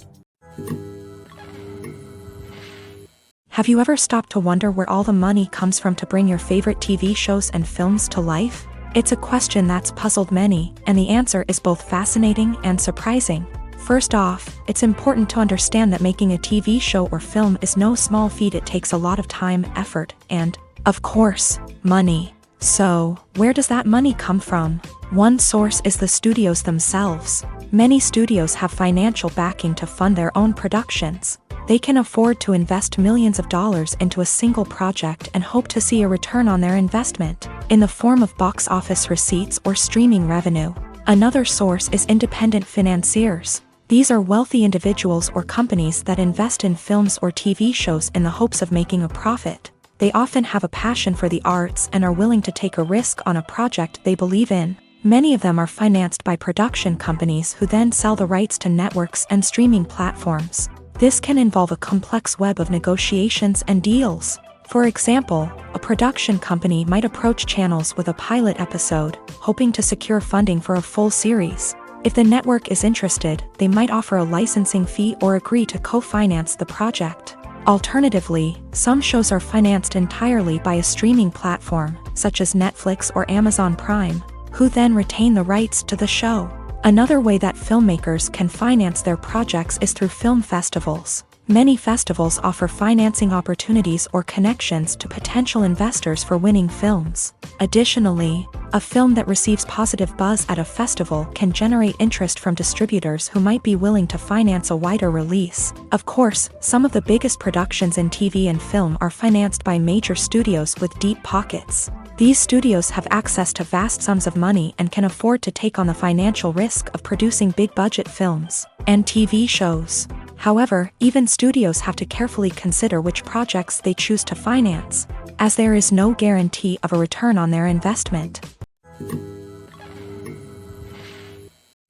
Have you ever stopped to wonder where all the money comes from to bring your favorite TV shows and films to life? It's a question that's puzzled many, and the answer is both fascinating and surprising. First off, it's important to understand that making a TV show or film is no small feat. It takes a lot of time, effort, and, of course, money. So, where does that money come from? One source is the studios themselves. Many studios have financial backing to fund their own productions. They can afford to invest millions of dollars into a single project and hope to see a return on their investment, in the form of box office receipts or streaming revenue. Another source is independent financiers. These are wealthy individuals or companies that invest in films or TV shows in the hopes of making a profit. They often have a passion for the arts and are willing to take a risk on a project they believe in. Many of them are financed by production companies who then sell the rights to networks and streaming platforms. This can involve a complex web of negotiations and deals. For example, a production company might approach channels with a pilot episode, hoping to secure funding for a full series. If the network is interested, they might offer a licensing fee or agree to co-finance the project. Alternatively, some shows are financed entirely by a streaming platform, such as Netflix or Amazon Prime, who then retain the rights to the show. Another way that filmmakers can finance their projects is through film festivals. Many festivals offer financing opportunities or connections to potential investors for winning films. Additionally, a film that receives positive buzz at a festival can generate interest from distributors who might be willing to finance a wider release. Of course, some of the biggest productions in TV and film are financed by major studios with deep pockets. These studios have access to vast sums of money and can afford to take on the financial risk of producing big-budget films and TV shows. However, even studios have to carefully consider which projects they choose to finance, as there is no guarantee of a return on their investment.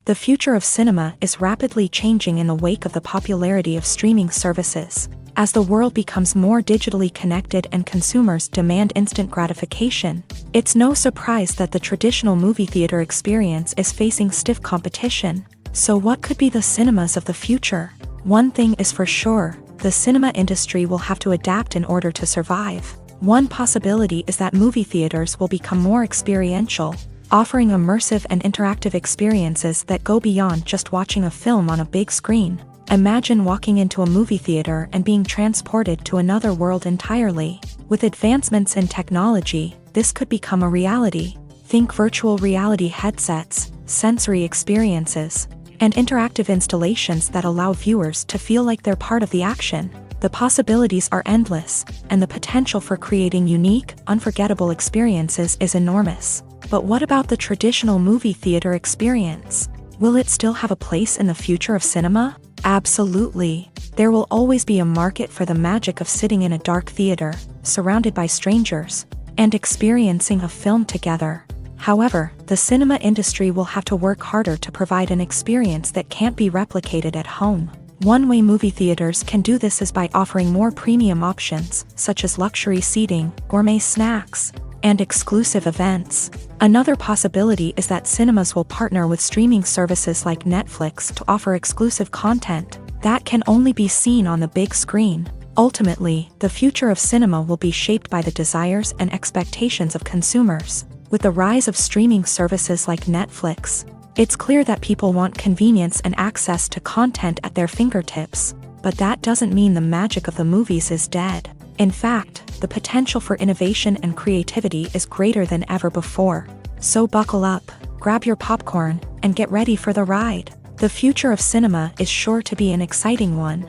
The future of cinema is rapidly changing in the wake of the popularity of streaming services. As the world becomes more digitally connected and consumers demand instant gratification, it's no surprise that the traditional movie theater experience is facing stiff competition. So what could be the cinemas of the future? One thing is for sure, the cinema industry will have to adapt in order to survive. One possibility is that movie theaters will become more experiential, offering immersive and interactive experiences that go beyond just watching a film on a big screen. Imagine walking into a movie theater and being transported to another world entirely. With advancements in technology, this could become a reality. Think virtual reality headsets, sensory experiences, and interactive installations that allow viewers to feel like they're part of the action. The possibilities are endless, and the potential for creating unique, unforgettable experiences is enormous. But what about the traditional movie theater experience? Will it still have a place in the future of cinema? Absolutely. There will always be a market for the magic of sitting in a dark theater, surrounded by strangers, and experiencing a film together. However, the cinema industry will have to work harder to provide an experience that can't be replicated at home. One way movie theaters can do this is by offering more premium options, such as luxury seating, gourmet snacks, and exclusive events. Another possibility is that cinemas will partner with streaming services like Netflix to offer exclusive content that can only be seen on the big screen. Ultimately, the future of cinema will be shaped by the desires and expectations of consumers. With the rise of streaming services like Netflix, it's clear that people want convenience and access to content at their fingertips. But that doesn't mean the magic of the movies is dead. In fact, the potential for innovation and creativity is greater than ever before. So buckle up, grab your popcorn, and get ready for the ride. The future of cinema is sure to be an exciting one.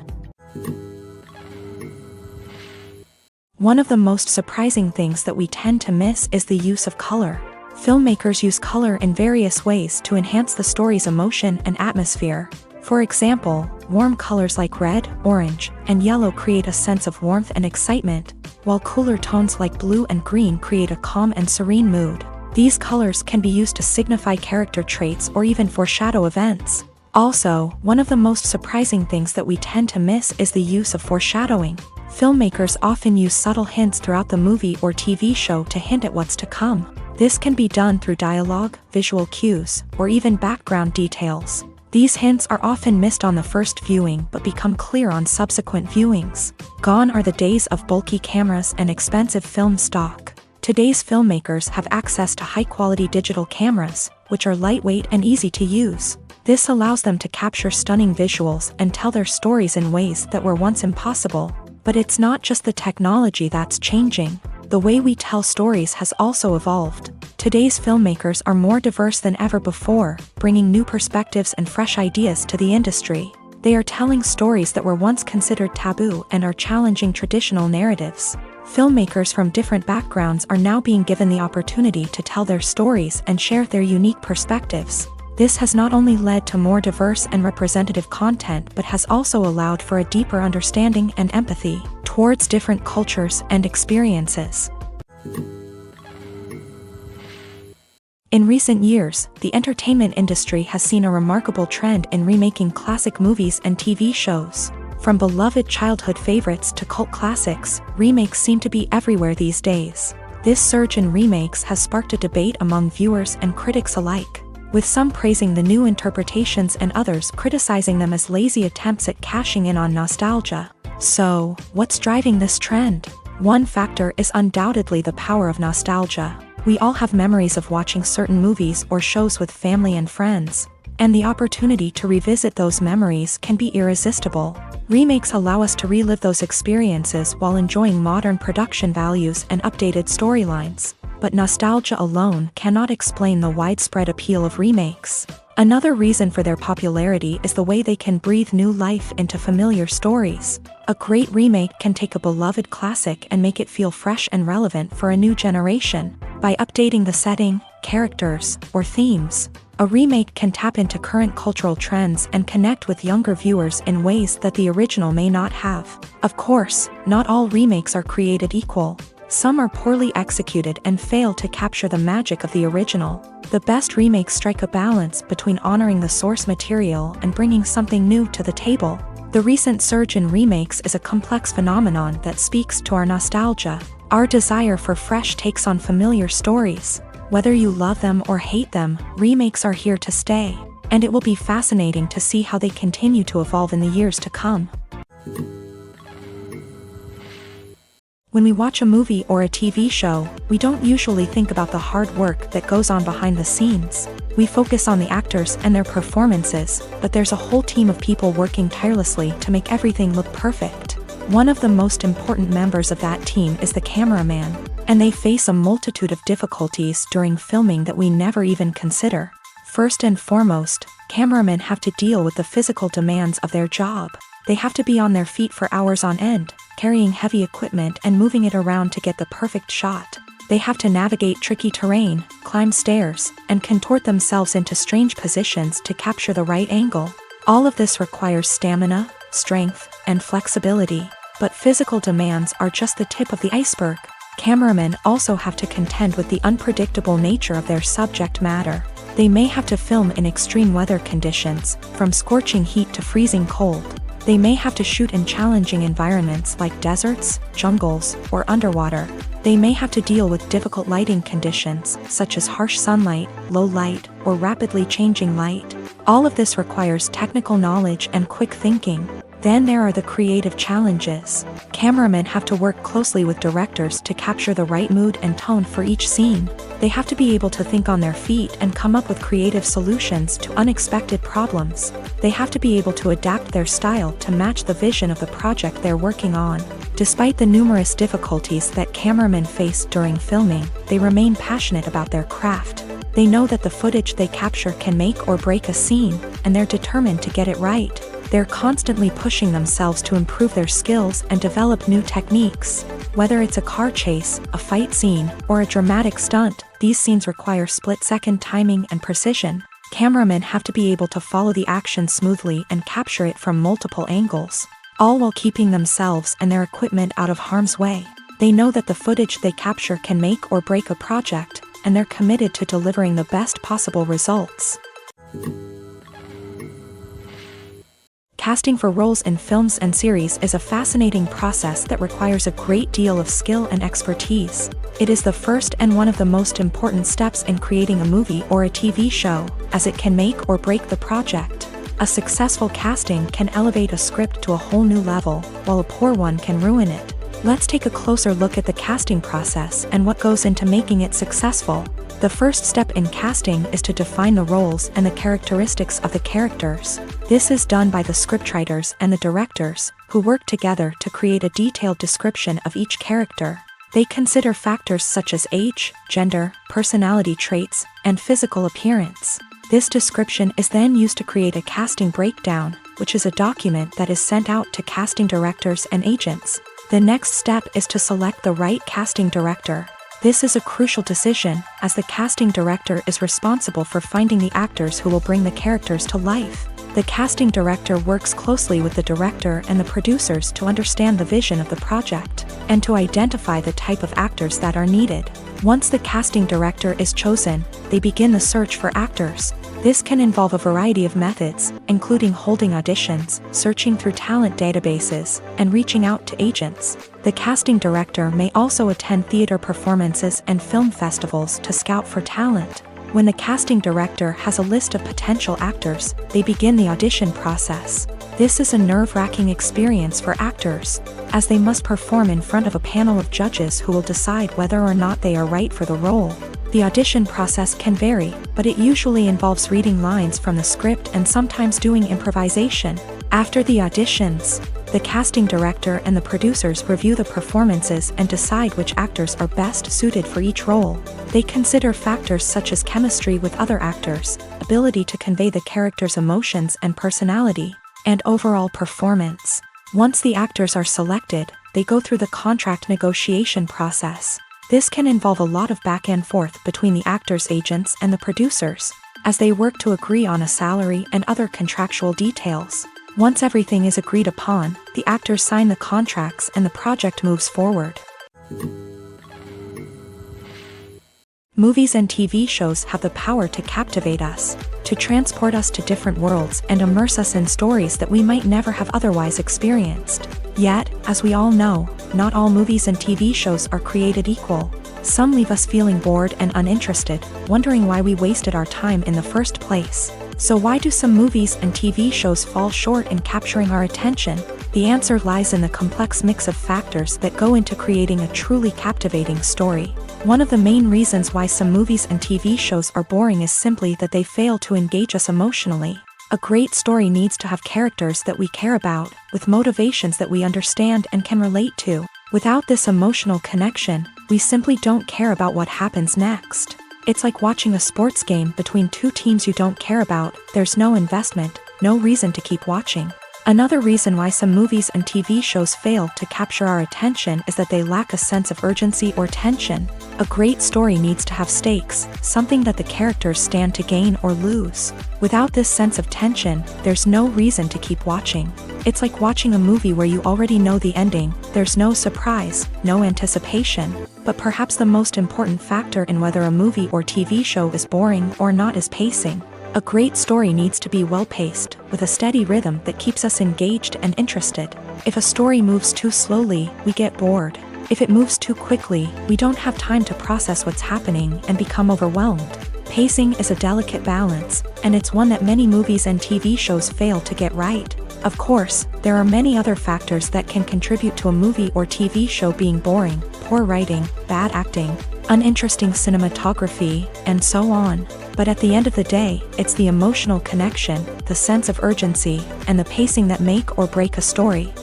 One of the most surprising things that we tend to miss is the use of color. Filmmakers use color in various ways to enhance the story's emotion and atmosphere. For example, warm colors like red, orange, and yellow create a sense of warmth and excitement, while cooler tones like blue and green create a calm and serene mood. These colors can be used to signify character traits or even foreshadow events. Also, one of the most surprising things that we tend to miss is the use of foreshadowing. Filmmakers often use subtle hints throughout the movie or TV show to hint at what's to come. This can be done through dialogue, visual cues, or even background details. These hints are often missed on the first viewing but become clear on subsequent viewings. Gone are the days of bulky cameras and expensive film stock. Today's filmmakers have access to high-quality digital cameras, which are lightweight and easy to use. This allows them to capture stunning visuals and tell their stories in ways that were once impossible. But it's not just the technology that's changing. The way we tell stories has also evolved. Today's filmmakers are more diverse than ever before, bringing new perspectives and fresh ideas to the industry. They are telling stories that were once considered taboo and are challenging traditional narratives. Filmmakers from different backgrounds are now being given the opportunity to tell their stories and share their unique perspectives. This has not only led to more diverse and representative content but has also allowed for a deeper understanding and empathy towards different cultures and experiences. In recent years, the entertainment industry has seen a remarkable trend in remaking classic movies and TV shows. From beloved childhood favorites to cult classics, remakes seem to be everywhere these days. This surge in remakes has sparked a debate among viewers and critics alike, with some praising the new interpretations and others criticizing them as lazy attempts at cashing in on nostalgia. So, what's driving this trend? One factor is undoubtedly the power of nostalgia. We all have memories of watching certain movies or shows with family and friends, and the opportunity to revisit those memories can be irresistible. Remakes allow us to relive those experiences while enjoying modern production values and updated storylines. But nostalgia alone cannot explain the widespread appeal of remakes. Another reason for their popularity is the way they can breathe new life into familiar stories. A great remake can take a beloved classic and make it feel fresh and relevant for a new generation. By updating the setting, characters, or themes, a remake can tap into current cultural trends and connect with younger viewers in ways that the original may not have. Of course, not all remakes are created equal. Some are poorly executed and fail to capture the magic of the original. The best remakes strike a balance between honoring the source material and bringing something new to the table. The recent surge in remakes is a complex phenomenon that speaks to our nostalgia, our desire for fresh takes on familiar stories. Whether you love them or hate them, remakes are here to stay, and it will be fascinating to see how they continue to evolve in the years to come. When we watch a movie or a TV show, we don't usually think about the hard work that goes on behind the scenes. We focus on the actors and their performances, but there's a whole team of people working tirelessly to make everything look perfect. One of the most important members of that team is the cameraman, and they face a multitude of difficulties during filming that we never even consider. First and foremost, cameramen have to deal with the physical demands of their job. They have to be on their feet for hours on end, carrying heavy equipment and moving it around to get the perfect shot. They have to navigate tricky terrain, climb stairs, and contort themselves into strange positions to capture the right angle. All of this requires stamina, strength, and flexibility. But physical demands are just the tip of the iceberg. Cameramen also have to contend with the unpredictable nature of their subject matter. They may have to film in extreme weather conditions, from scorching heat to freezing cold. They may have to shoot in challenging environments like deserts, jungles, or underwater. They may have to deal with difficult lighting conditions, such as harsh sunlight, low light, or rapidly changing light. All of this requires technical knowledge and quick thinking. Then there are the creative challenges. Cameramen have to work closely with directors to capture the right mood and tone for each scene. They have to be able to think on their feet and come up with creative solutions to unexpected problems. They have to be able to adapt their style to match the vision of the project they're working on. Despite the numerous difficulties that cameramen face during filming, they remain passionate about their craft. They know that the footage they capture can make or break a scene, and they're determined to get it right. They're constantly pushing themselves to improve their skills and develop new techniques. Whether it's a car chase, a fight scene, or a dramatic stunt, these scenes require split-second timing and precision. Cameramen have to be able to follow the action smoothly and capture it from multiple angles, all while keeping themselves and their equipment out of harm's way. They know that the footage they capture can make or break a project, and they're committed to delivering the best possible results. Casting for roles in films and series is a fascinating process that requires a great deal of skill and expertise. It is the first and one of the most important steps in creating a movie or a TV show, as it can make or break the project. A successful casting can elevate a script to a whole new level, while a poor one can ruin it. Let's take a closer look at the casting process and what goes into making it successful. The first step in casting is to define the roles and the characteristics of the characters. This is done by the scriptwriters and the directors, who work together to create a detailed description of each character. They consider factors such as age, gender, personality traits, and physical appearance. This description is then used to create a casting breakdown, which is a document that is sent out to casting directors and agents. The next step is to select the right casting director. This is a crucial decision, as the casting director is responsible for finding the actors who will bring the characters to life. The casting director works closely with the director and the producers to understand the vision of the project, and to identify the type of actors that are needed. Once the casting director is chosen, they begin the search for actors. This can involve a variety of methods, including holding auditions, searching through talent databases, and reaching out to agents. The casting director may also attend theater performances and film festivals to scout for talent. When the casting director has a list of potential actors, they begin the audition process. This is a nerve-wracking experience for actors, as they must perform in front of a panel of judges who will decide whether or not they are right for the role. The audition process can vary, but it usually involves reading lines from the script and sometimes doing improvisation. After the auditions, the casting director and the producers review the performances and decide which actors are best suited for each role. They consider factors such as chemistry with other actors, ability to convey the character's emotions and personality, and overall performance. Once the actors are selected, they go through the contract negotiation process. This can involve a lot of back and forth between the actors' agents and the producers, as they work to agree on a salary and other contractual details. Once everything is agreed upon, the actors sign the contracts and the project moves forward. Movies and TV shows have the power to captivate us, to transport us to different worlds and immerse us in stories that we might never have otherwise experienced. Yet, as we all know, not all movies and TV shows are created equal. Some leave us feeling bored and uninterested, wondering why we wasted our time in the first place. So why do some movies and TV shows fall short in capturing our attention? The answer lies in the complex mix of factors that go into creating a truly captivating story. One of the main reasons why some movies and TV shows are boring is simply that they fail to engage us emotionally. A great story needs to have characters that we care about, with motivations that we understand and can relate to. Without this emotional connection, we simply don't care about what happens next. It's like watching a sports game between two teams you don't care about. There's no investment, no reason to keep watching. Another reason why some movies and TV shows fail to capture our attention is that they lack a sense of urgency or tension. A great story needs to have stakes, something that the characters stand to gain or lose. Without this sense of tension, there's no reason to keep watching. It's like watching a movie where you already know the ending. There's no surprise, no anticipation. But perhaps the most important factor in whether a movie or TV show is boring or not is pacing. A great story needs to be well-paced, with a steady rhythm that keeps us engaged and interested. If a story moves too slowly, we get bored. If it moves too quickly, we don't have time to process what's happening and become overwhelmed. Pacing is a delicate balance, and it's one that many movies and TV shows fail to get right. Of course, there are many other factors that can contribute to a movie or TV show being boring: poor writing, bad acting, uninteresting cinematography, and so on. But at the end of the day, it's the emotional connection, the sense of urgency, and the pacing that make or break a story.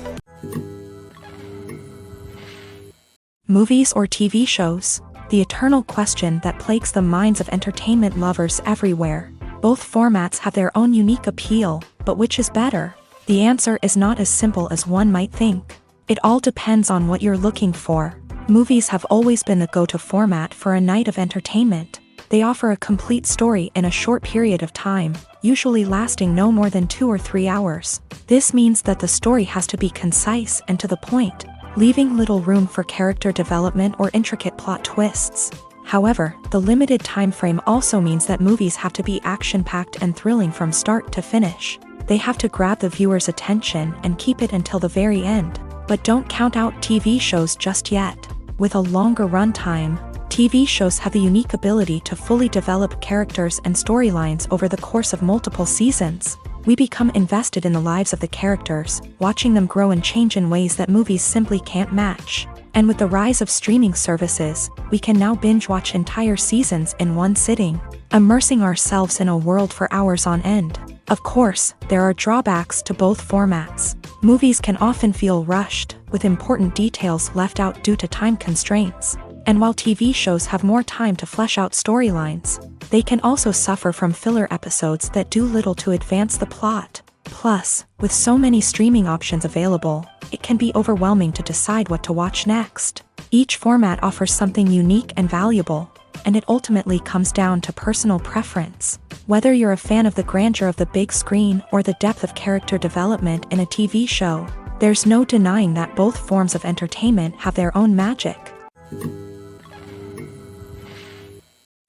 Movies or TV shows? The eternal question that plagues the minds of entertainment lovers everywhere. Both formats have their own unique appeal, but which is better? The answer is not as simple as one might think. It all depends on what you're looking for. Movies have always been the go-to format for a night of entertainment. They offer a complete story in a short period of time, usually lasting no more than 2 or 3 hours. This means that the story has to be concise and to the point, leaving little room for character development or intricate plot twists. However, the limited time frame also means that movies have to be action-packed and thrilling from start to finish. They have to grab the viewer's attention and keep it until the very end. But don't count out TV shows just yet. With a longer runtime, TV shows have the unique ability to fully develop characters and storylines over the course of multiple seasons. We become invested in the lives of the characters, watching them grow and change in ways that movies simply can't match. And with the rise of streaming services, we can now binge-watch entire seasons in one sitting, immersing ourselves in a world for hours on end. Of course, there are drawbacks to both formats. Movies can often feel rushed, with important details left out due to time constraints. And while TV shows have more time to flesh out storylines, they can also suffer from filler episodes that do little to advance the plot. Plus, with so many streaming options available, it can be overwhelming to decide what to watch next. Each format offers something unique and valuable, and it ultimately comes down to personal preference. Whether you're a fan of the grandeur of the big screen or the depth of character development in a TV show, there's no denying that both forms of entertainment have their own magic.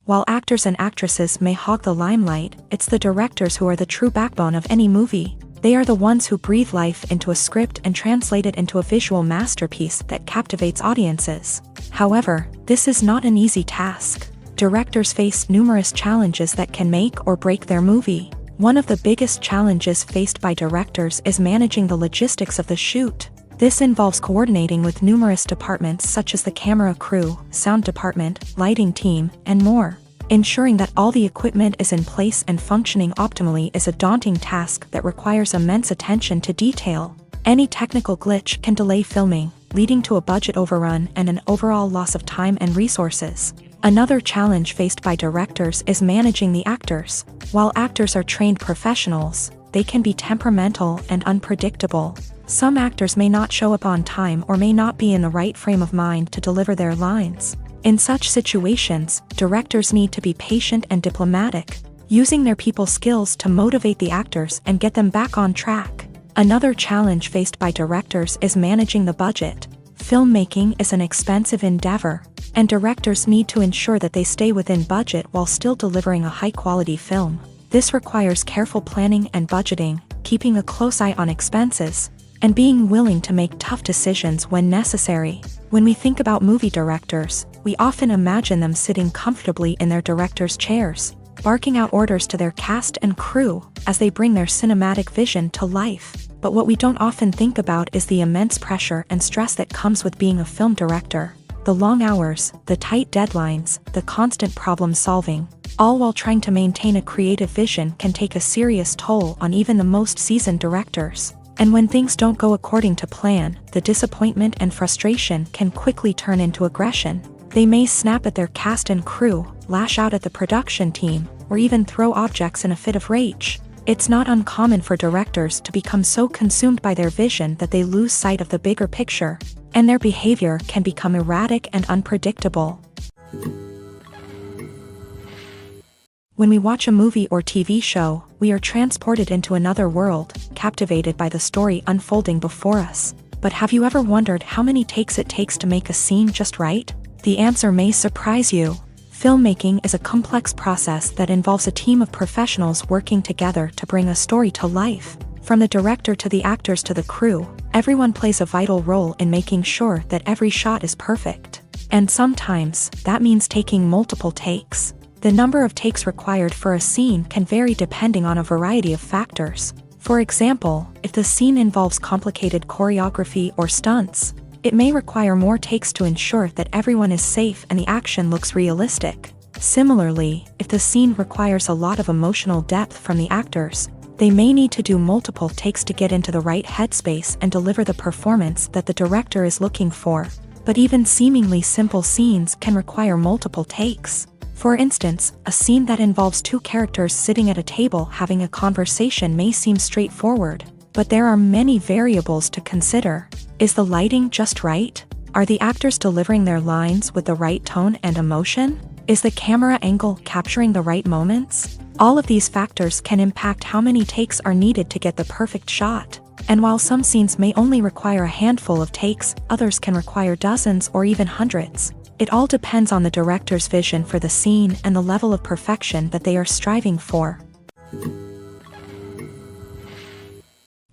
While actors and actresses may hog the limelight, it's the directors who are the true backbone of any movie. They are the ones who breathe life into a script and translate it into a visual masterpiece that captivates audiences. However, this is not an easy task. Directors face numerous challenges that can make or break their movie. One of the biggest challenges faced by directors is managing the logistics of the shoot. This involves coordinating with numerous departments such as the camera crew, sound department, lighting team, and more. Ensuring that all the equipment is in place and functioning optimally is a daunting task that requires immense attention to detail. Any technical glitch can delay filming, leading to a budget overrun and an overall loss of time and resources. Another challenge faced by directors is managing the actors. While actors are trained professionals, they can be temperamental and unpredictable. Some actors may not show up on time or may not be in the right frame of mind to deliver their lines. In such situations, directors need to be patient and diplomatic, using their people skills to motivate the actors and get them back on track. Another challenge faced by directors is managing the budget. Filmmaking is an expensive endeavor, and directors need to ensure that they stay within budget while still delivering a high-quality film. This requires careful planning and budgeting, keeping a close eye on expenses, and being willing to make tough decisions when necessary. When we think about movie directors, we often imagine them sitting comfortably in their director's chairs, barking out orders to their cast and crew as they bring their cinematic vision to life. But what we don't often think about is the immense pressure and stress that comes with being a film director. The long hours, the tight deadlines, the constant problem solving, all while trying to maintain a creative vision can take a serious toll on even the most seasoned directors. And when things don't go according to plan, the disappointment and frustration can quickly turn into aggression. They may snap at their cast and crew, lash out at the production team, or even throw objects in a fit of rage. It's not uncommon for directors to become so consumed by their vision that they lose sight of the bigger picture, and their behavior can become erratic and unpredictable. When we watch a movie or TV show, we are transported into another world, captivated by the story unfolding before us. But have you ever wondered how many takes it takes to make a scene just right? The answer may surprise you. Filmmaking is a complex process that involves a team of professionals working together to bring a story to life. From the director to the actors to the crew, everyone plays a vital role in making sure that every shot is perfect. And sometimes, that means taking multiple takes. The number of takes required for a scene can vary depending on a variety of factors. For example, if the scene involves complicated choreography or stunts, it may require more takes to ensure that everyone is safe and the action looks realistic. Similarly, if the scene requires a lot of emotional depth from the actors, they may need to do multiple takes to get into the right headspace and deliver the performance that the director is looking for. But even seemingly simple scenes can require multiple takes. For instance, a scene that involves two characters sitting at a table having a conversation may seem straightforward, but there are many variables to consider. Is the lighting just right? Are the actors delivering their lines with the right tone and emotion? Is the camera angle capturing the right moments? All of these factors can impact how many takes are needed to get the perfect shot. And while some scenes may only require a handful of takes, others can require dozens or even hundreds. It all depends on the director's vision for the scene and the level of perfection that they are striving for.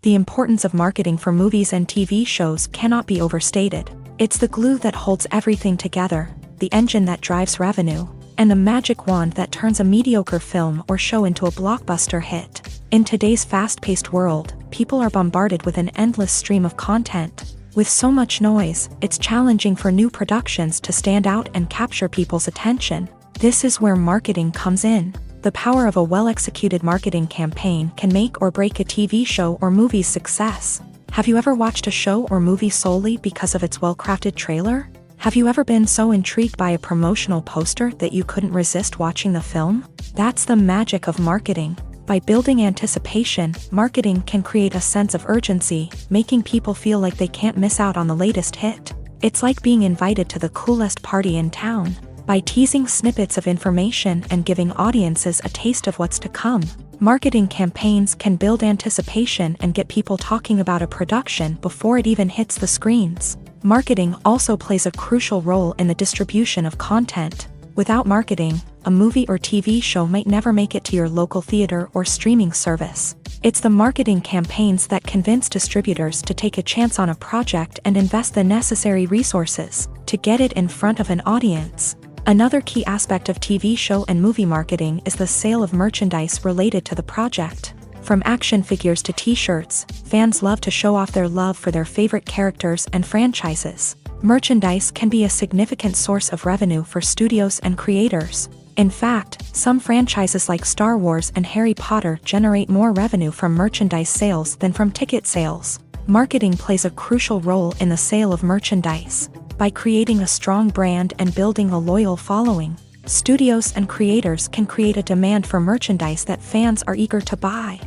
The importance of marketing for movies and TV shows cannot be overstated. It's the glue that holds everything together, the engine that drives revenue, and the magic wand that turns a mediocre film or show into a blockbuster hit. In today's fast-paced world, people are bombarded with an endless stream of content. With so much noise, it's challenging for new productions to stand out and capture people's attention. This is where marketing comes in. The power of a well-executed marketing campaign can make or break a TV show or movie's success. Have you ever watched a show or movie solely because of its well-crafted trailer? Have you ever been so intrigued by a promotional poster that you couldn't resist watching the film? That's the magic of marketing. By building anticipation, marketing can create a sense of urgency, making people feel like they can't miss out on the latest hit. It's like being invited to the coolest party in town. By teasing snippets of information and giving audiences a taste of what's to come, marketing campaigns can build anticipation and get people talking about a production before it even hits the screens. Marketing also plays a crucial role in the distribution of content. Without marketing, a movie or TV show might never make it to your local theater or streaming service. It's the marketing campaigns that convince distributors to take a chance on a project and invest the necessary resources to get it in front of an audience. Another key aspect of TV show and movie marketing is the sale of merchandise related to the project. From action figures to t-shirts, fans love to show off their love for their favorite characters and franchises. Merchandise can be a significant source of revenue for studios and creators. In fact, some franchises like Star Wars and Harry Potter generate more revenue from merchandise sales than from ticket sales. Marketing plays a crucial role in the sale of merchandise. By creating a strong brand and building a loyal following, studios and creators can create a demand for merchandise that fans are eager to buy.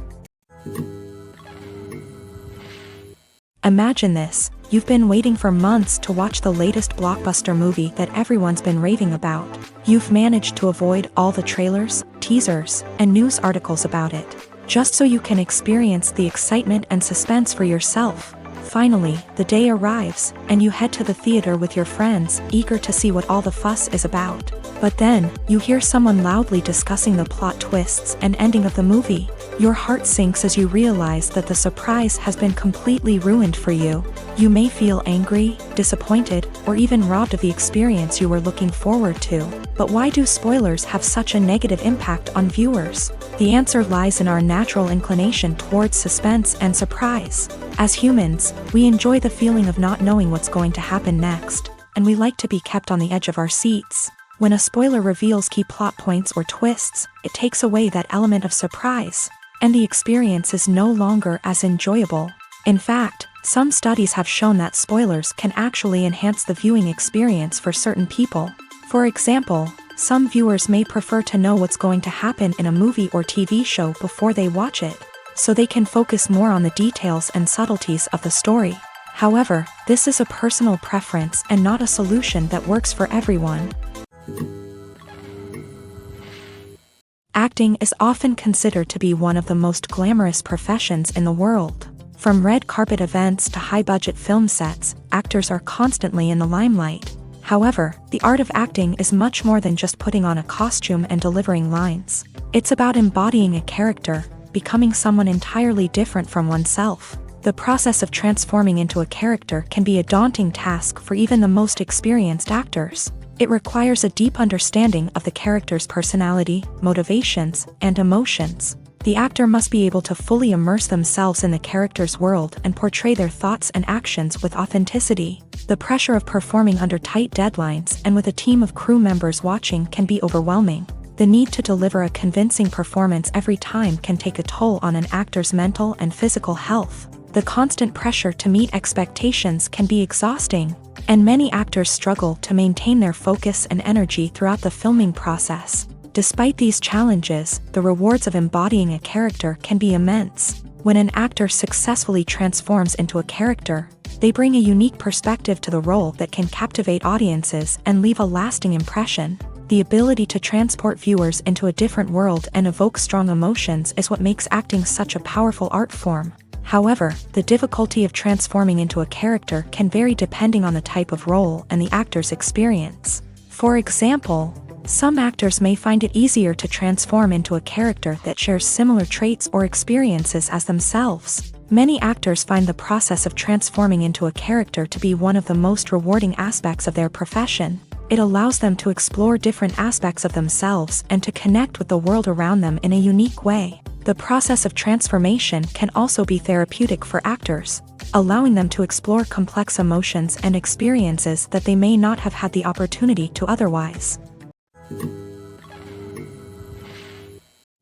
Imagine this. You've been waiting for months to watch the latest blockbuster movie that everyone's been raving about. You've managed to avoid all the trailers, teasers, and news articles about it, just so you can experience the excitement and suspense for yourself. Finally, the day arrives, and you head to the theater with your friends, eager to see what all the fuss is about. But then, you hear someone loudly discussing the plot twists and ending of the movie. Your heart sinks as you realize that the surprise has been completely ruined for you. You may feel angry, disappointed, or even robbed of the experience you were looking forward to. But why do spoilers have such a negative impact on viewers? The answer lies in our natural inclination towards suspense and surprise. As humans, we enjoy the feeling of not knowing what's going to happen next, and we like to be kept on the edge of our seats. When a spoiler reveals key plot points or twists, it takes away that element of surprise, and the experience is no longer as enjoyable. In fact, some studies have shown that spoilers can actually enhance the viewing experience for certain people. For example, some viewers may prefer to know what's going to happen in a movie or TV show before they watch it, so they can focus more on the details and subtleties of the story. However, this is a personal preference and not a solution that works for everyone. Acting is often considered to be one of the most glamorous professions in the world. From red carpet events to high-budget film sets, actors are constantly in the limelight. However, the art of acting is much more than just putting on a costume and delivering lines. It's about embodying a character, becoming someone entirely different from oneself. The process of transforming into a character can be a daunting task for even the most experienced actors. It requires a deep understanding of the character's personality, motivations, and emotions. The actor must be able to fully immerse themselves in the character's world and portray their thoughts and actions with authenticity. The pressure of performing under tight deadlines and with a team of crew members watching can be overwhelming. The need to deliver a convincing performance every time can take a toll on an actor's mental and physical health. The constant pressure to meet expectations can be exhausting, and many actors struggle to maintain their focus and energy throughout the filming process. Despite these challenges, the rewards of embodying a character can be immense. When an actor successfully transforms into a character, they bring a unique perspective to the role that can captivate audiences and leave a lasting impression. The ability to transport viewers into a different world and evoke strong emotions is what makes acting such a powerful art form. However, the difficulty of transforming into a character can vary depending on the type of role and the actor's experience. For example, some actors may find it easier to transform into a character that shares similar traits or experiences as themselves. Many actors find the process of transforming into a character to be one of the most rewarding aspects of their profession. It allows them to explore different aspects of themselves and to connect with the world around them in a unique way. The process of transformation can also be therapeutic for actors, allowing them to explore complex emotions and experiences that they may not have had the opportunity to otherwise.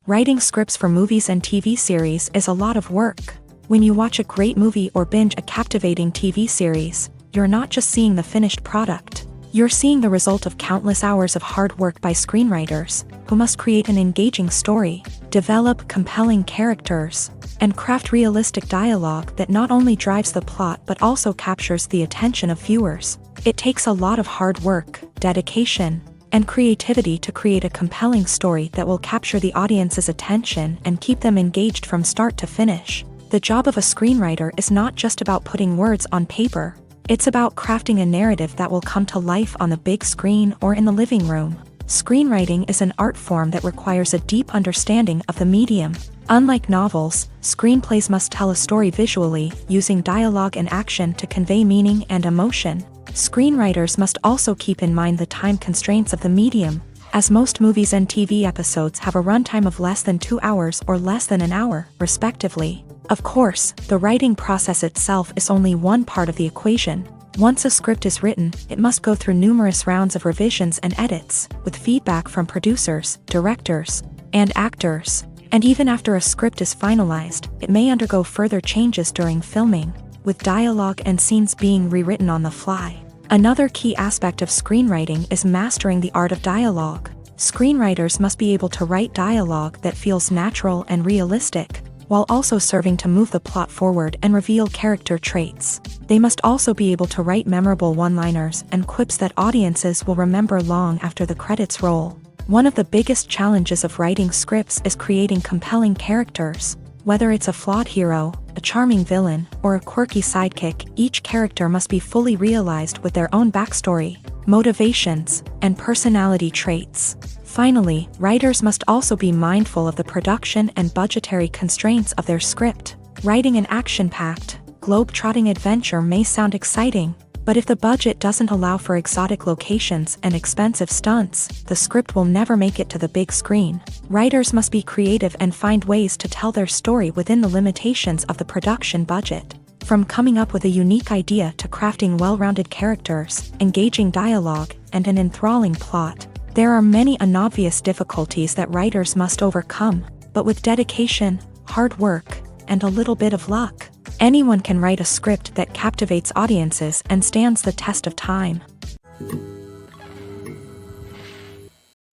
Writing scripts for movies and TV series is a lot of work. When you watch a great movie or binge a captivating TV series, you're not just seeing the finished product. You're seeing the result of countless hours of hard work by screenwriters, who must create an engaging story, develop compelling characters, and craft realistic dialogue that not only drives the plot but also captures the attention of viewers. It takes a lot of hard work, dedication, and creativity to create a compelling story that will capture the audience's attention and keep them engaged from start to finish. The job of a screenwriter is not just about putting words on paper. It's about crafting a narrative that will come to life on the big screen or in the living room. Screenwriting is an art form that requires a deep understanding of the medium. Unlike novels, screenplays must tell a story visually, using dialogue and action to convey meaning and emotion. Screenwriters must also keep in mind the time constraints of the medium, as most movies and TV episodes have a runtime of less than 2 hours or less than an hour, respectively. Of course, the writing process itself is only one part of the equation. Once a script is written, it must go through numerous rounds of revisions and edits, with feedback from producers, directors, and actors. And even after a script is finalized, it may undergo further changes during filming, with dialogue and scenes being rewritten on the fly. Another key aspect of screenwriting is mastering the art of dialogue. Screenwriters must be able to write dialogue that feels natural and realistic, while also serving to move the plot forward and reveal character traits. They must also be able to write memorable one-liners and quips that audiences will remember long after the credits roll. One of the biggest challenges of writing scripts is creating compelling characters. Whether it's a flawed hero, a charming villain, or a quirky sidekick, each character must be fully realized with their own backstory, motivations, and personality traits. Finally, writers must also be mindful of the production and budgetary constraints of their script. Writing an action-packed, globe-trotting adventure may sound exciting, but if the budget doesn't allow for exotic locations and expensive stunts, the script will never make it to the big screen. Writers must be creative and find ways to tell their story within the limitations of the production budget. From coming up with a unique idea to crafting well-rounded characters, engaging dialogue, and an enthralling plot, there are many unobvious difficulties that writers must overcome, but with dedication, hard work, and a little bit of luck, anyone can write a script that captivates audiences and stands the test of time.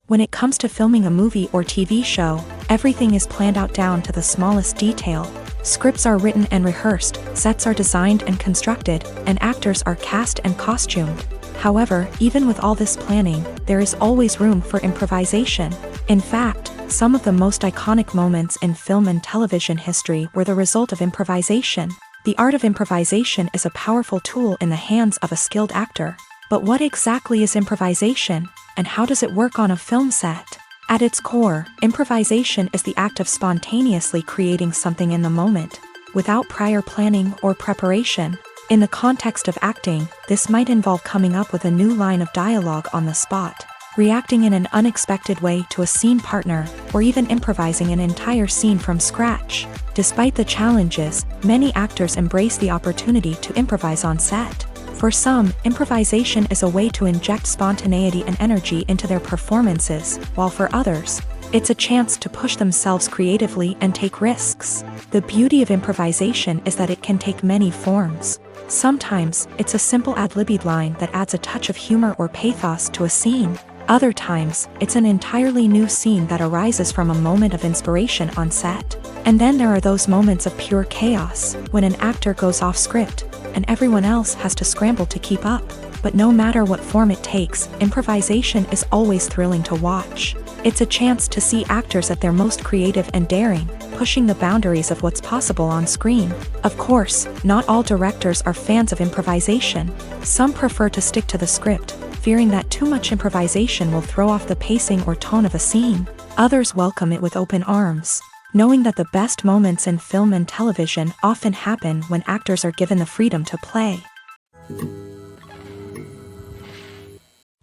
When it comes to filming a movie or TV show, everything is planned out down to the smallest detail. Scripts are written and rehearsed, sets are designed and constructed, and actors are cast and costumed. However, even with all this planning, there is always room for improvisation. In fact, some of the most iconic moments in film and television history were the result of improvisation. The art of improvisation is a powerful tool in the hands of a skilled actor. But what exactly is improvisation, and how does it work on a film set? At its core, improvisation is the act of spontaneously creating something in the moment, without prior planning or preparation. In the context of acting, this might involve coming up with a new line of dialogue on the spot, reacting in an unexpected way to a scene partner, or even improvising an entire scene from scratch. Despite the challenges, many actors embrace the opportunity to improvise on set. For some, improvisation is a way to inject spontaneity and energy into their performances, while for others, it's a chance to push themselves creatively and take risks. The beauty of improvisation is that it can take many forms. Sometimes, it's a simple ad-libbed line that adds a touch of humor or pathos to a scene. Other times, it's an entirely new scene that arises from a moment of inspiration on set. And then there are those moments of pure chaos, when an actor goes off script, and everyone else has to scramble to keep up. But no matter what form it takes, improvisation is always thrilling to watch. It's a chance to see actors at their most creative and daring, pushing the boundaries of what's possible on screen. Of course, not all directors are fans of improvisation. Some prefer to stick to the script, fearing that too much improvisation will throw off the pacing or tone of a scene. Others welcome it with open arms, knowing that the best moments in film and television often happen when actors are given the freedom to play.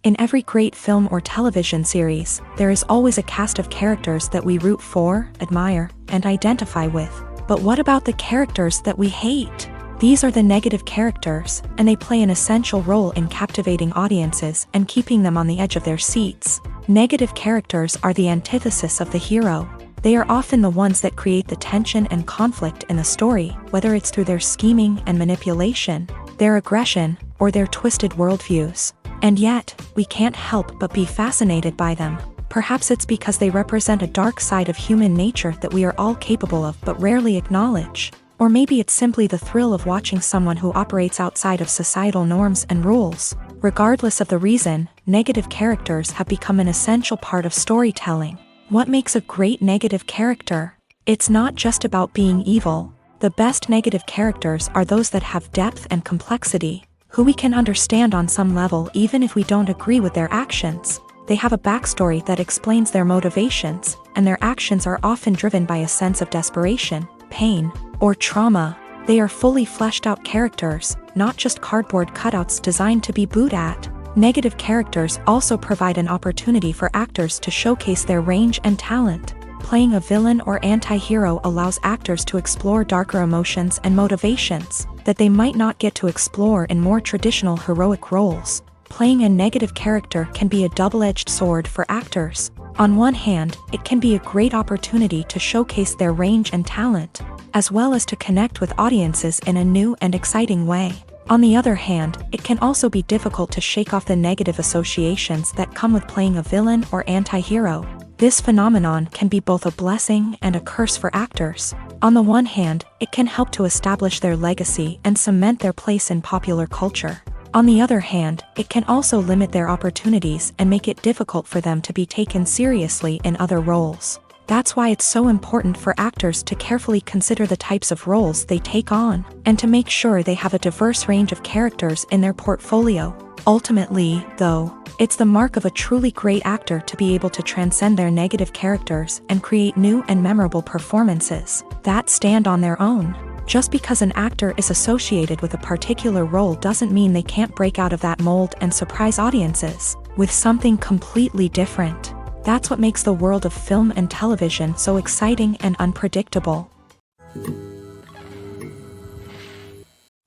In every great film or television series, there is always a cast of characters that we root for, admire, and identify with. But what about the characters that we hate? These are the negative characters, and they play an essential role in captivating audiences and keeping them on the edge of their seats. Negative characters are the antithesis of the hero. They are often the ones that create the tension and conflict in the story, whether it's through their scheming and manipulation, their aggression, or their twisted worldviews. And yet, we can't help but be fascinated by them. Perhaps it's because they represent a dark side of human nature that we are all capable of but rarely acknowledge. Or maybe it's simply the thrill of watching someone who operates outside of societal norms and rules. Regardless of the reason, negative characters have become an essential part of storytelling. What makes a great negative character? It's not just about being evil. The best negative characters are those that have depth and complexity, who we can understand on some level even if we don't agree with their actions. They have a backstory that explains their motivations, and their actions are often driven by a sense of desperation, pain, or trauma. They are fully fleshed out characters, not just cardboard cutouts designed to be booed at. Negative characters also provide an opportunity for actors to showcase their range and talent. Playing a villain or anti-hero allows actors to explore darker emotions and motivations that they might not get to explore in more traditional heroic roles. Playing a negative character can be a double-edged sword for actors. On one hand, it can be a great opportunity to showcase their range and talent, as well as to connect with audiences in a new and exciting way. On the other hand, it can also be difficult to shake off the negative associations that come with playing a villain or anti-hero. This phenomenon can be both a blessing and a curse for actors. On the one hand, it can help to establish their legacy and cement their place in popular culture. On the other hand, it can also limit their opportunities and make it difficult for them to be taken seriously in other roles. That's why it's so important for actors to carefully consider the types of roles they take on, and to make sure they have a diverse range of characters in their portfolio. Ultimately, though, it's the mark of a truly great actor to be able to transcend their negative characters and create new and memorable performances that stand on their own. Just because an actor is associated with a particular role doesn't mean they can't break out of that mold and surprise audiences with something completely different. That's what makes the world of film and television so exciting and unpredictable.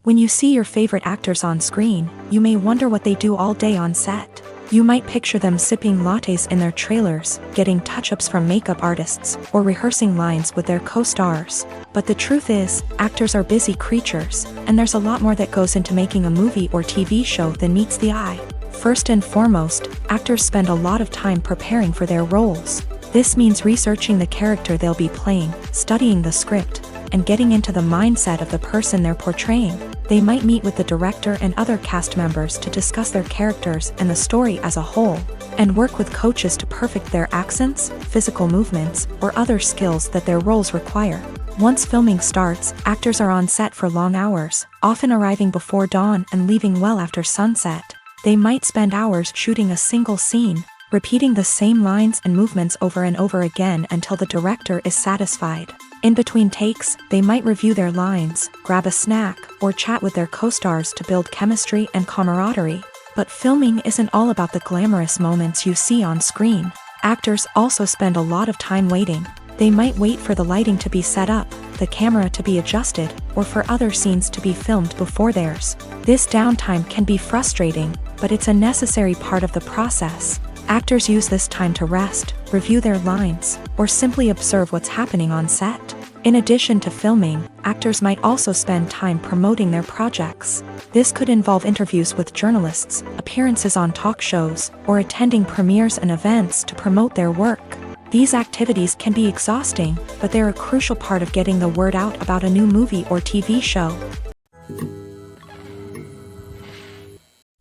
When you see your favorite actors on screen, you may wonder what they do all day on set. You might picture them sipping lattes in their trailers, getting touch-ups from makeup artists, or rehearsing lines with their co-stars. But the truth is, actors are busy creatures, and there's a lot more that goes into making a movie or TV show than meets the eye. First and foremost, actors spend a lot of time preparing for their roles. This means researching the character they'll be playing, studying the script, and getting into the mindset of the person they're portraying. They might meet with the director and other cast members to discuss their characters and the story as a whole, and work with coaches to perfect their accents, physical movements, or other skills that their roles require. Once filming starts, actors are on set for long hours, often arriving before dawn and leaving well after sunset. They might spend hours shooting a single scene, repeating the same lines and movements over and over again until the director is satisfied. In between takes, they might review their lines, grab a snack, or chat with their co-stars to build chemistry and camaraderie. But filming isn't all about the glamorous moments you see on screen. Actors also spend a lot of time waiting. They might wait for the lighting to be set up, the camera to be adjusted, or for other scenes to be filmed before theirs. This downtime can be frustrating, but it's a necessary part of the process. Actors use this time to rest, review their lines, or simply observe what's happening on set. In addition to filming, actors might also spend time promoting their projects. This could involve interviews with journalists, appearances on talk shows, or attending premieres and events to promote their work. These activities can be exhausting, but they're a crucial part of getting the word out about a new movie or TV show.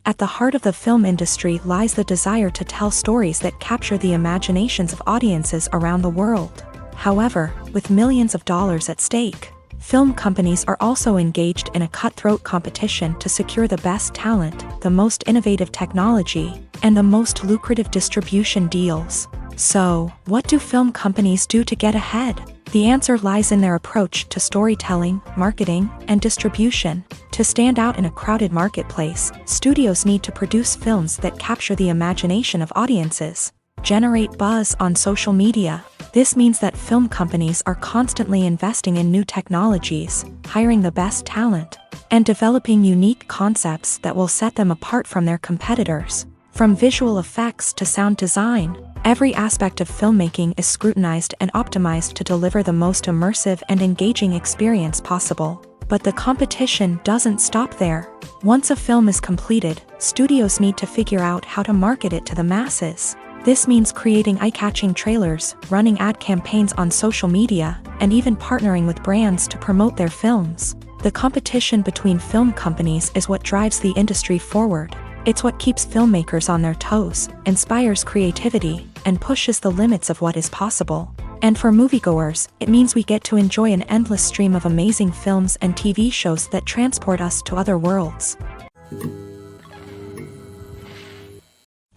At the heart of the film industry lies the desire to tell stories that capture the imaginations of audiences around the world. However, with millions of dollars at stake, film companies are also engaged in a cutthroat competition to secure the best talent, the most innovative technology, and the most lucrative distribution deals. So, what do film companies do to get ahead? The answer lies in their approach to storytelling, marketing, and distribution. To stand out in a crowded marketplace, studios need to produce films that capture the imagination of audiences, generate buzz on social media. This means that film companies are constantly investing in new technologies, hiring the best talent, and developing unique concepts that will set them apart from their competitors. From visual effects to sound design, every aspect of filmmaking is scrutinized and optimized to deliver the most immersive and engaging experience possible. But the competition doesn't stop there. Once a film is completed, studios need to figure out how to market it to the masses. This means creating eye-catching trailers, running ad campaigns on social media, and even partnering with brands to promote their films. The competition between film companies is what drives the industry forward. It's what keeps filmmakers on their toes, inspires creativity, and pushes the limits of what is possible. And for moviegoers, it means we get to enjoy an endless stream of amazing films and TV shows that transport us to other worlds.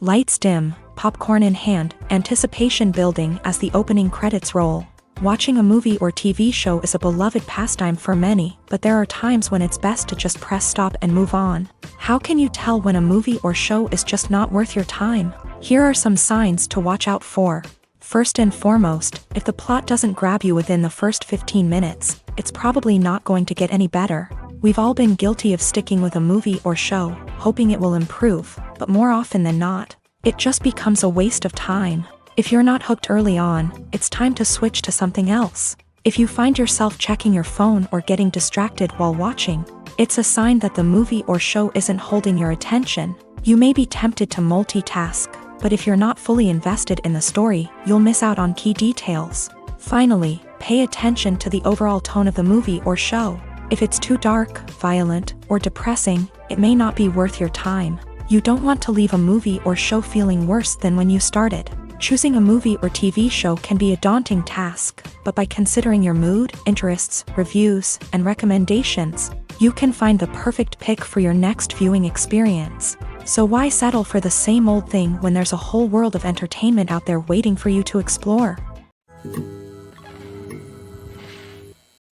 Lights dim, popcorn in hand, anticipation building as the opening credits roll. Watching a movie or TV show is a beloved pastime for many, but there are times when it's best to just press stop and move on. How can you tell when a movie or show is just not worth your time? Here are some signs to watch out for. First and foremost, if the plot doesn't grab you within the first 15 minutes, it's probably not going to get any better. We've all been guilty of sticking with a movie or show, hoping it will improve, but more often than not, it just becomes a waste of time. If you're not hooked early on, it's time to switch to something else. If you find yourself checking your phone or getting distracted while watching, it's a sign that the movie or show isn't holding your attention. You may be tempted to multitask, but if you're not fully invested in the story, you'll miss out on key details. Finally, pay attention to the overall tone of the movie or show. If it's too dark, violent, or depressing, it may not be worth your time. You don't want to leave a movie or show feeling worse than when you started. Choosing a movie or TV show can be a daunting task, but by considering your mood, interests, reviews, and recommendations, you can find the perfect pick for your next viewing experience. So why settle for the same old thing when there's a whole world of entertainment out there waiting for you to explore?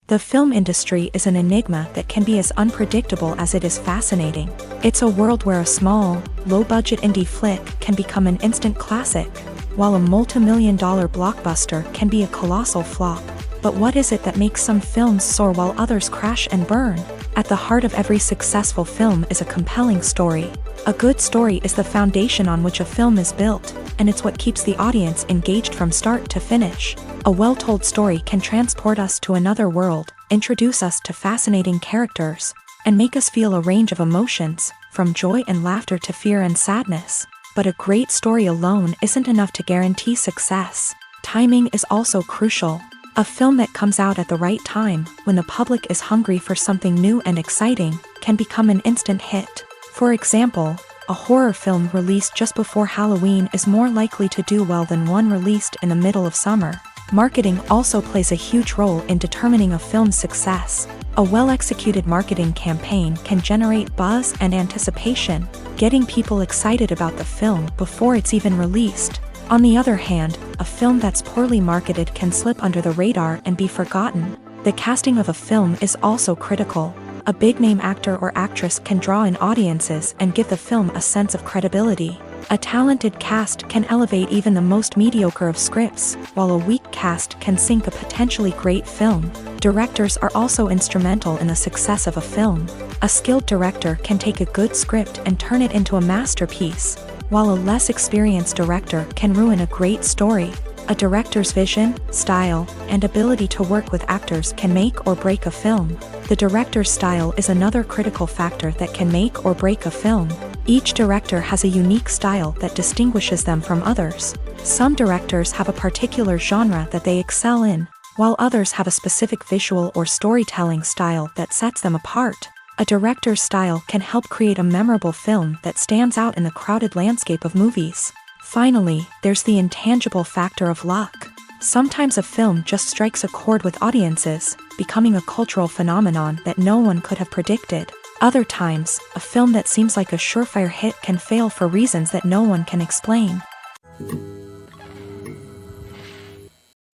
The film industry is an enigma that can be as unpredictable as it is fascinating. It's a world where a small, low-budget indie flick can become an instant classic, while a multi-million-dollar blockbuster can be a colossal flop. But what is it that makes some films soar while others crash and burn? At the heart of every successful film is a compelling story. A good story is the foundation on which a film is built, and it's what keeps the audience engaged from start to finish. A well-told story can transport us to another world, introduce us to fascinating characters, and make us feel a range of emotions, from joy and laughter to fear and sadness. But a great story alone isn't enough to guarantee success. Timing is also crucial. A film that comes out at the right time, when the public is hungry for something new and exciting, can become an instant hit. For example, a horror film released just before Halloween is more likely to do well than one released in the middle of summer. Marketing also plays a huge role in determining a film's success. A well-executed marketing campaign can generate buzz and anticipation, getting people excited about the film before it's even released. On the other hand, a film that's poorly marketed can slip under the radar and be forgotten. The casting of a film is also critical. A big-name actor or actress can draw in audiences and give the film a sense of credibility. A talented cast can elevate even the most mediocre of scripts, while a weak cast can sink a potentially great film. Directors are also instrumental in the success of a film. A skilled director can take a good script and turn it into a masterpiece, while a less experienced director can ruin a great story. A director's vision, style, and ability to work with actors can make or break a film. The director's style is another critical factor that can make or break a film. Each director has a unique style that distinguishes them from others. Some directors have a particular genre that they excel in, while others have a specific visual or storytelling style that sets them apart. A director's style can help create a memorable film that stands out in the crowded landscape of movies. Finally, there's the intangible factor of luck. Sometimes a film just strikes a chord with audiences, becoming a cultural phenomenon that no one could have predicted. Other times, a film that seems like a surefire hit can fail for reasons that no one can explain.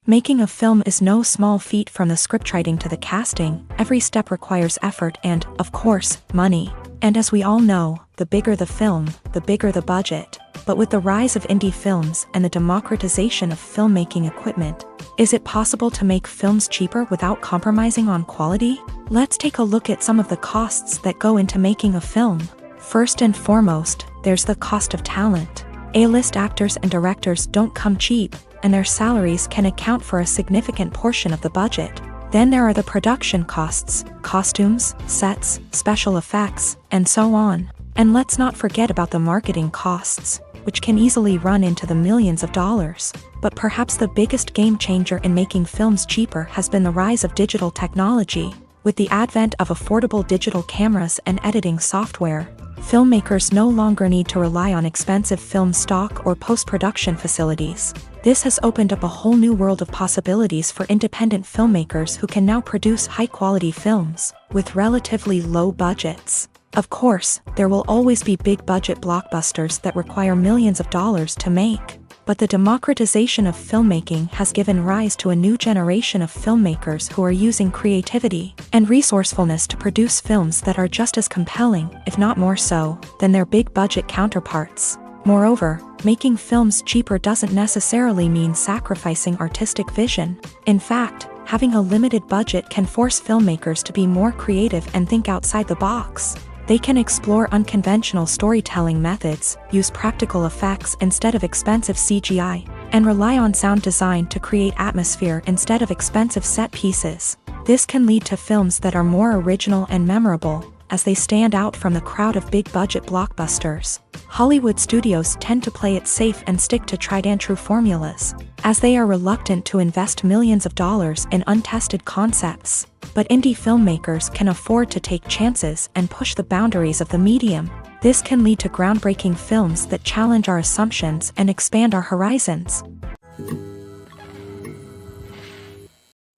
Making a film is no small feat, from the scriptwriting to the casting. Every step requires effort and, of course, money. And as we all know, the bigger the film, the bigger the budget. But with the rise of indie films and the democratization of filmmaking equipment, is it possible to make films cheaper without compromising on quality? Let's take a look at some of the costs that go into making a film. First and foremost, there's the cost of talent. A-list actors and directors don't come cheap, and their salaries can account for a significant portion of the budget. Then there are the production costs, costumes, sets, special effects, and so on. And let's not forget about the marketing costs, which can easily run into the millions of dollars. But perhaps the biggest game changer in making films cheaper has been the rise of digital technology. With the advent of affordable digital cameras and editing software, filmmakers no longer need to rely on expensive film stock or post-production facilities. This has opened up a whole new world of possibilities for independent filmmakers who can now produce high-quality films with relatively low budgets. Of course, there will always be big-budget blockbusters that require millions of dollars to make. But the democratization of filmmaking has given rise to a new generation of filmmakers who are using creativity and resourcefulness to produce films that are just as compelling, if not more so, than their big-budget counterparts. Moreover, making films cheaper doesn't necessarily mean sacrificing artistic vision. In fact, having a limited budget can force filmmakers to be more creative and think outside the box. They can explore unconventional storytelling methods, use practical effects instead of expensive CGI, and rely on sound design to create atmosphere instead of expensive set pieces. This can lead to films that are more original and memorable, as they stand out from the crowd of big-budget blockbusters. Hollywood studios tend to play it safe and stick to tried-and-true formulas, as they are reluctant to invest millions of dollars in untested concepts. But indie filmmakers can afford to take chances and push the boundaries of the medium. This can lead to groundbreaking films that challenge our assumptions and expand our horizons.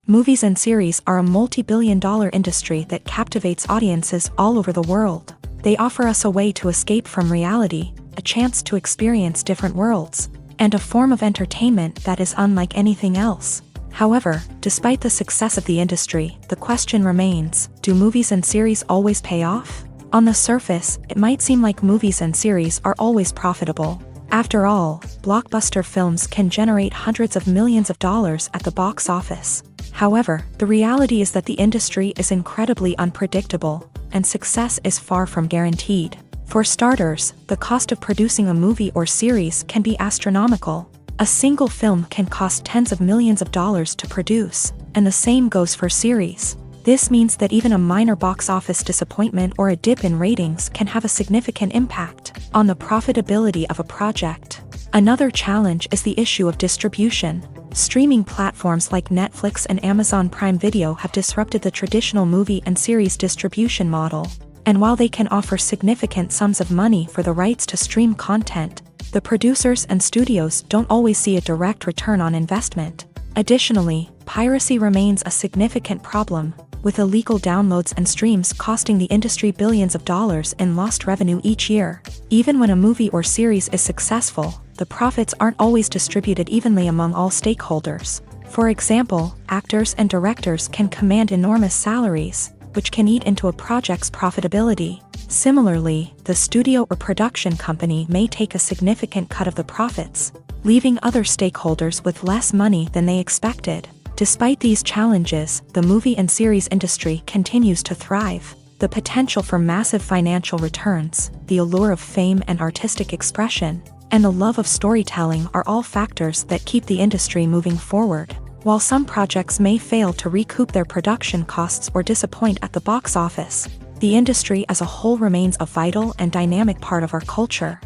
Movies and series are a multi-billion-dollar industry that captivates audiences all over the world. They offer us a way to escape from reality, a chance to experience different worlds, and a form of entertainment that is unlike anything else. However, despite the success of the industry, the question remains, do movies and series always pay off? On the surface, it might seem like movies and series are always profitable. After all, blockbuster films can generate hundreds of millions of dollars at the box office. However, the reality is that the industry is incredibly unpredictable, and success is far from guaranteed. For starters, the cost of producing a movie or series can be astronomical. A single film can cost tens of millions of dollars to produce, and the same goes for series. This means that even a minor box office disappointment or a dip in ratings can have a significant impact on the profitability of a project. Another challenge is the issue of distribution. Streaming platforms like Netflix and Amazon Prime Video have disrupted the traditional movie and series distribution model. And while they can offer significant sums of money for the rights to stream content, the producers and studios don't always see a direct return on investment. Additionally, piracy remains a significant problem, with illegal downloads and streams costing the industry billions of dollars in lost revenue each year. Even when a movie or series is successful, the profits aren't always distributed evenly among all stakeholders. For example, actors and directors can command enormous salaries, which can eat into a project's profitability. Similarly, the studio or production company may take a significant cut of the profits, leaving other stakeholders with less money than they expected. Despite these challenges, the movie and series industry continues to thrive. The potential for massive financial returns, the allure of fame and artistic expression, and the love of storytelling are all factors that keep the industry moving forward. While some projects may fail to recoup their production costs or disappoint at the box office, the industry as a whole remains a vital and dynamic part of our culture.